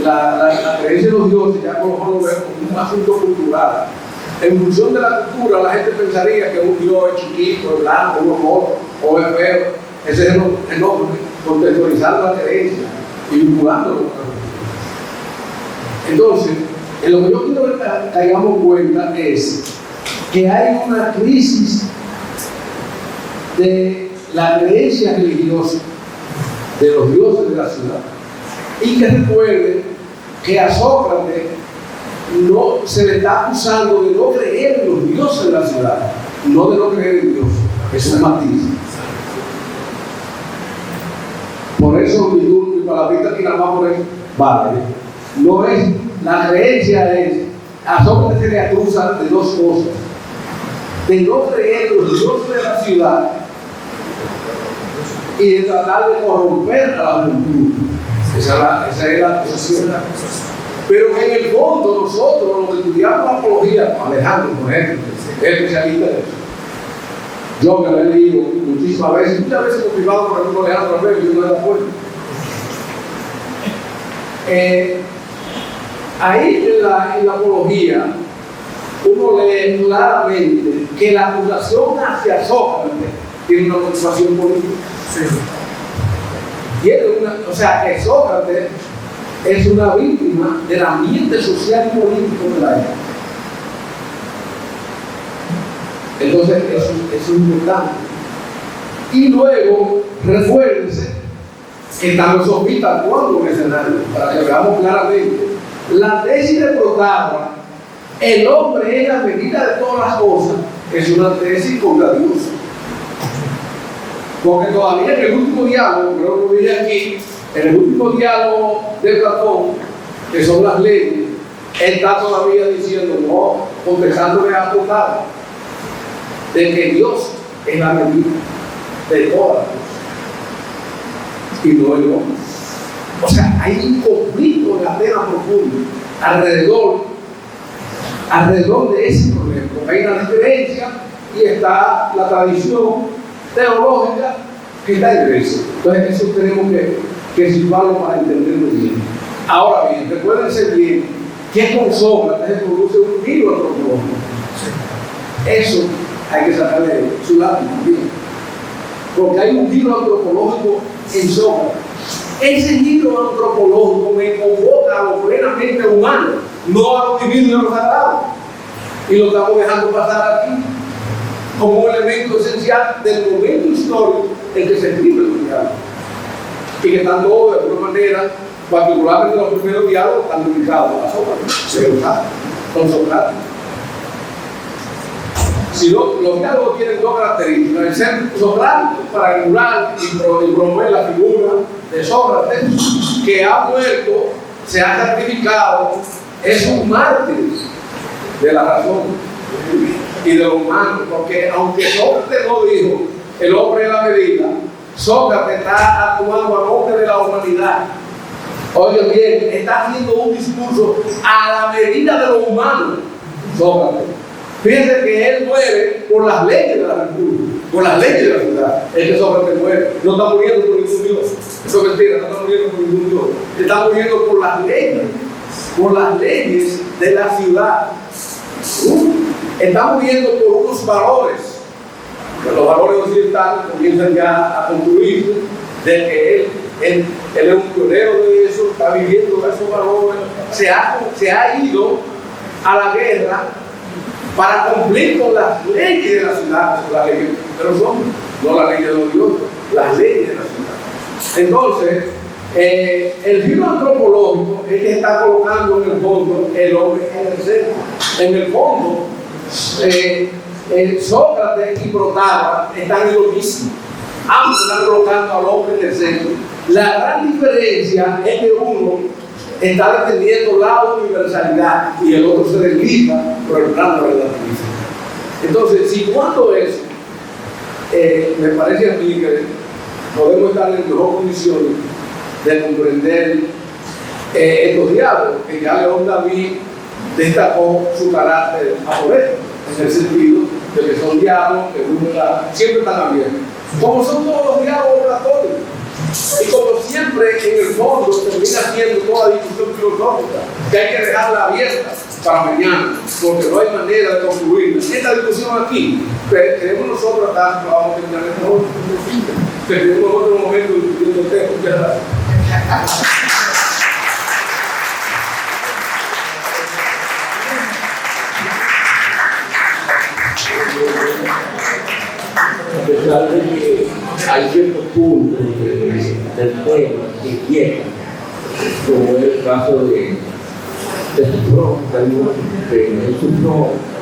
la creencia de los dioses, ya Colofón lo ve como un asunto cultural. En función de la cultura, la gente pensaría que un Dios es chiquito, es blanco, uno modo, o es feo. Ese es el nombre, contextualizando la creencia y vinculándolo con la cultura. Entonces, en lo que yo quiero que caigamos cuenta es
que hay una crisis de la creencia religiosa de los dioses de la ciudad. Y que recuerden que a Sócrates no se le está acusando de no creer en los dioses de la ciudad, no de no creer en Dios. Es un matiz. Por eso mi palabrita aquí nada más por eso vale. No es, la creencia es, a Sócrates se le acusa de dos cosas: de no creer en los dioses de la ciudad y de tratar de corromper a la juventud. Esa es la acusación. Pero que en el fondo nosotros, los que estudiamos la apología, Alejandro, por ejemplo, es especialista en eso. Yo me lo he leído muchísimas veces motivado por el mismo Alejandro Alberto, yo no era acuerdo. Ahí en la apología, uno lee claramente que la acusación hacia Sócrates tiene una motivación política. Sí. O sea, que Sócrates es una víctima del ambiente social y político de la época. Entonces, eso es importante. Y luego, recuérdense que están los sofistas actuando en el escenario, para que veamos claramente. La tesis de Protágoras, el hombre es la medida de todas las cosas, es una tesis contra Dios. Porque todavía en el último diálogo, creo que lo dije aquí, en el último diálogo de Platón, que son las leyes, él está todavía diciendo, no, contestándole a Protágoras, de que Dios es la medida de todas las cosas y no el hombre. O sea, hay un conflicto en la tela profunda alrededor de ese problema, porque hay una diferencia y está la tradición teológica que está en Grecia. Entonces eso tenemos que situarlo para entenderlo bien. Ahora bien, recuérdense bien que con Sócrates se produce un giro antropológico. Eso hay que sacarle su lado también, porque hay un giro antropológico en Sócrates. Ese giro antropológico me convoca a lo plenamente humano, no a lo divino y a lo sagrado, y lo estamos dejando pasar aquí como un elemento esencial del momento histórico en que se escribe el diálogo, y que están todos de alguna manera, particularmente los primeros diálogos, están dedicados a Sócrates, con Sócrates. Si no, los diálogos tienen dos características: el ser socrático para emular y promover la figura de Sócrates, que ha muerto, se ha certificado, es un mártir de la razón y de lo humano, porque aunque Sócrates no dijo el hombre es la medida, Sócrates está actuando a nombre de la humanidad. Oye bien, está haciendo un discurso a la medida de lo humano, Sócrates. Fíjense que él muere por las leyes de la república, por las leyes de la ciudad. Es que Sócrates muere, no está muriendo por ningún Dios. Eso es mentira, no está muriendo por ningún Dios. Está muriendo por las leyes de la ciudad. Está muriendo por unos valores, que los valores occidentales comienzan ya a concluir de que él es un pionero de eso, está viviendo esos valores, se ha ido a la guerra para cumplir con las leyes de la ciudad, las leyes de los hombres, no las leyes de los dioses, las leyes de la ciudad. Entonces, el giro antropológico es que está colocando en el fondo el hombre en el centro. En el fondo, Sócrates y Protágoras están en lo mismo. Ambos están colocando al hombre en el centro. La gran diferencia es que uno está defendiendo la universalidad y el otro se desliza por el plano relativista. Entonces, situando eso, me parece a mí que podemos estar en mejor condiciones de comprender estos diálogos, que ya León David destacó su carácter apologético, en el sentido de que son diálogos que siempre están abiertos, como son todos los diálogos oratorios. Y como siempre, en el fondo, termina siendo toda discusión filosófica, que hay que dejarla abierta para mañana, porque no hay manera de concluir esta discusión aquí. Queremos nosotros acá, vamos a terminar esto, tenemos otro momento discutiendo el tema. Muchas gracias.
puntos del tema que inquietan, como es el caso de sufrió, que él sufrió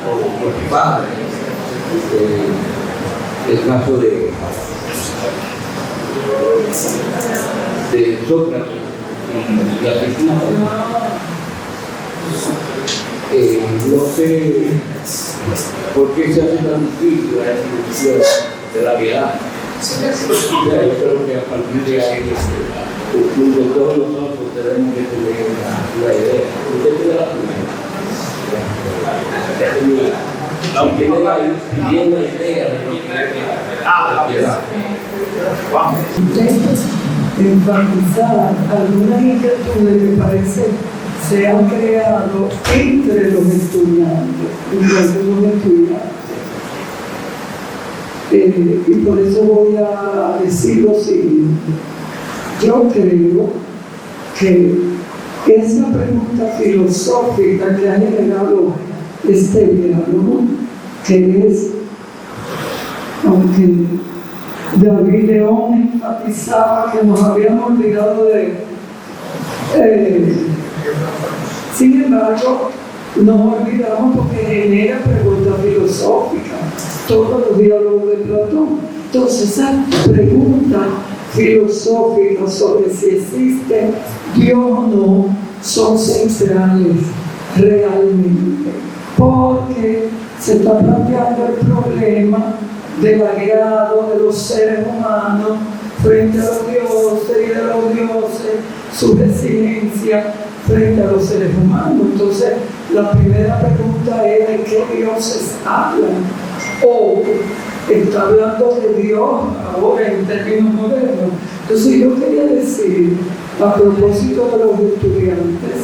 con los padres, el caso de Sócrates y la Cristina. No sé por qué se hace tan difícil la definición de la piedad. Yo creo que a partir de ahí, incluso todos nosotros tenemos que tener una idea. Usted tiene la primera. Aunque no hay bien la idea de lo que es la piedad.
Enfatizar algunas inquietudes que parece se han creado entre los estudiantes, y por eso voy a decir lo siguiente. Yo creo que esa pregunta filosófica que ha generado este diálogo, que es, aunque David León enfatizaba que nos habíamos olvidado de sin embargo, nos olvidamos porque genera preguntas filosóficas, todos los diálogos de Platón. Entonces, esa pregunta filosófica sobre si existe Dios o no son centrales realmente, porque se está planteando el problema del agrado de los seres humanos frente a los dioses y de los dioses, su resiliencia frente a los seres humanos. Entonces, la primera pregunta es ¿de qué dioses hablan? O está hablando de Dios ahora en términos modernos. Entonces, yo quería decir, a propósito de los estudiantes,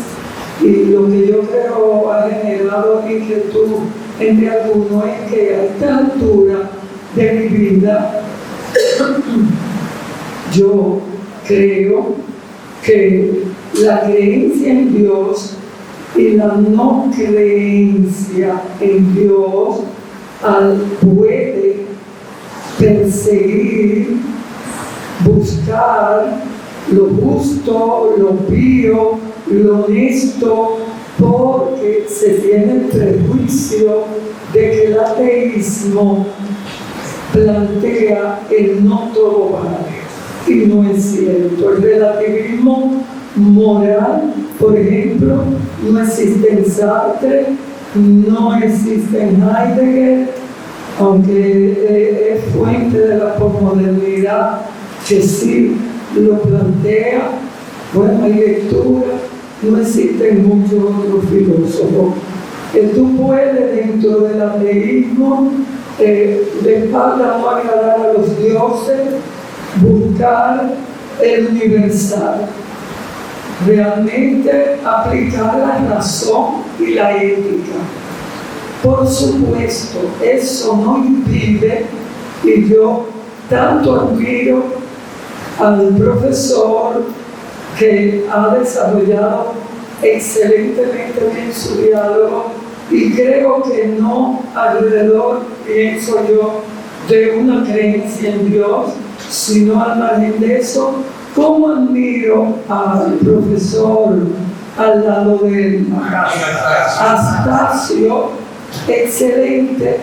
y lo que yo creo ha generado inquietud entre algunos es que a esta altura de mi vida, yo creo que la creencia en Dios y la no creencia en Dios puede perseguir, buscar lo justo, lo pío, lo honesto, porque se tiene el prejuicio de que el ateísmo plantea el no todo vale. Y no es cierto. El relativismo moral, por ejemplo, no existe en Sartre, no existe en Heidegger, aunque es fuente de la posmodernidad que sí lo plantea. Bueno, hay lectura, no existen muchos otros filósofos. Tú puedes, dentro del ateísmo, de espalda no agradar a los dioses, buscar el universal, realmente aplicar la razón y la ética. Por supuesto, eso no impide, y yo tanto admiro al profesor que ha desarrollado excelentemente bien su diálogo, y creo que no alrededor, pienso yo, de una creencia en Dios, sino al margen de eso. ¿Cómo admiro al profesor al lado de Astacio? Excelente,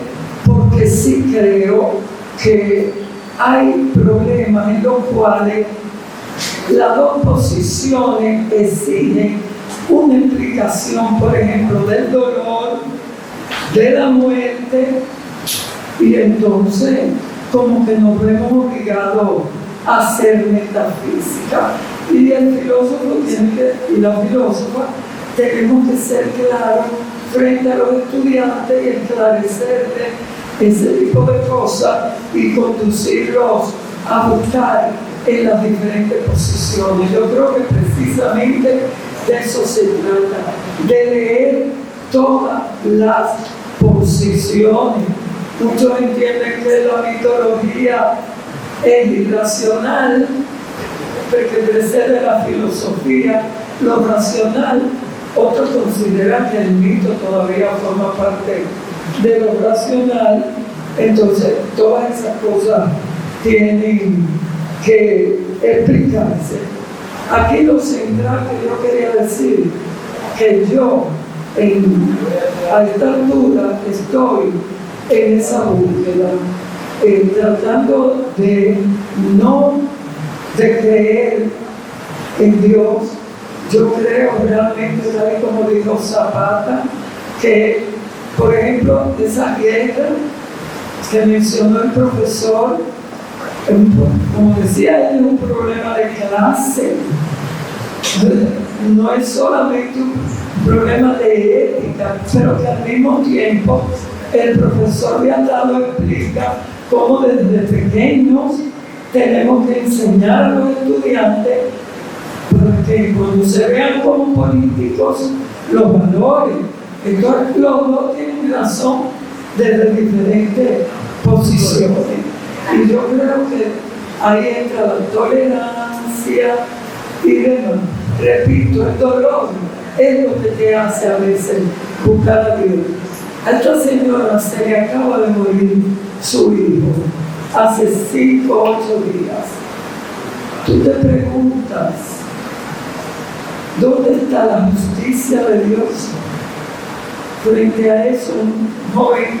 porque sí creo que hay problemas en los cuales las dos posiciones exigen una explicación, por ejemplo, del dolor, de la muerte, y entonces como que nos vemos obligados a hacer metafísica. Y el filósofo y la filósofa tenemos que ser claros frente a los estudiantes y esclarecerles ese tipo de cosas y conducirlos a buscar en las diferentes posiciones. Yo creo que precisamente de eso se trata, de leer todas las posiciones. Muchos entienden que la mitología es irracional, porque precede la filosofía lo racional. Otros consideran que el mito todavía forma parte de lo racional. Entonces, todas esas cosas tienen que explicarse. Aquí lo central que yo quería decir, que yo a esta altura estoy en esa búsqueda, tratando de no de creer en Dios. Yo creo realmente, tal y como dijo Zapata, que, por ejemplo, esa guerra que mencionó el profesor, como decía él, es un problema de clase. No es solamente un problema de ética, pero que al mismo tiempo el profesor Viandado explica cómo desde pequeños tenemos que enseñar a los estudiantes para que cuando se vean como políticos los valores. Entonces los dos tienen razón desde diferentes posiciones. Y yo creo que ahí entra la tolerancia y demás. Repito, el dolor es lo que te hace a veces buscar a Dios. A esta señora se le acaba de morir su hijo hace 5 o 8 días. Tú te preguntas, ¿dónde está la justicia de Dios? Frente a eso, un joven,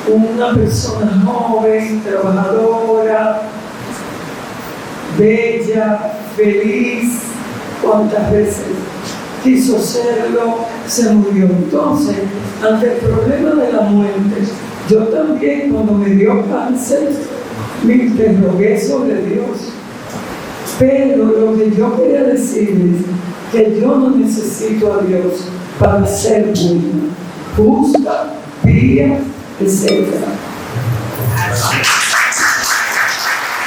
una persona joven, trabajadora, bella, feliz, cuántas veces quiso serlo, se murió. Entonces, ante el problema de la muerte, yo también, cuando me dio cáncer, me interrogué sobre Dios. Pero lo que yo quería decir es que yo no necesito a Dios para ser buena, justa, pía, etc.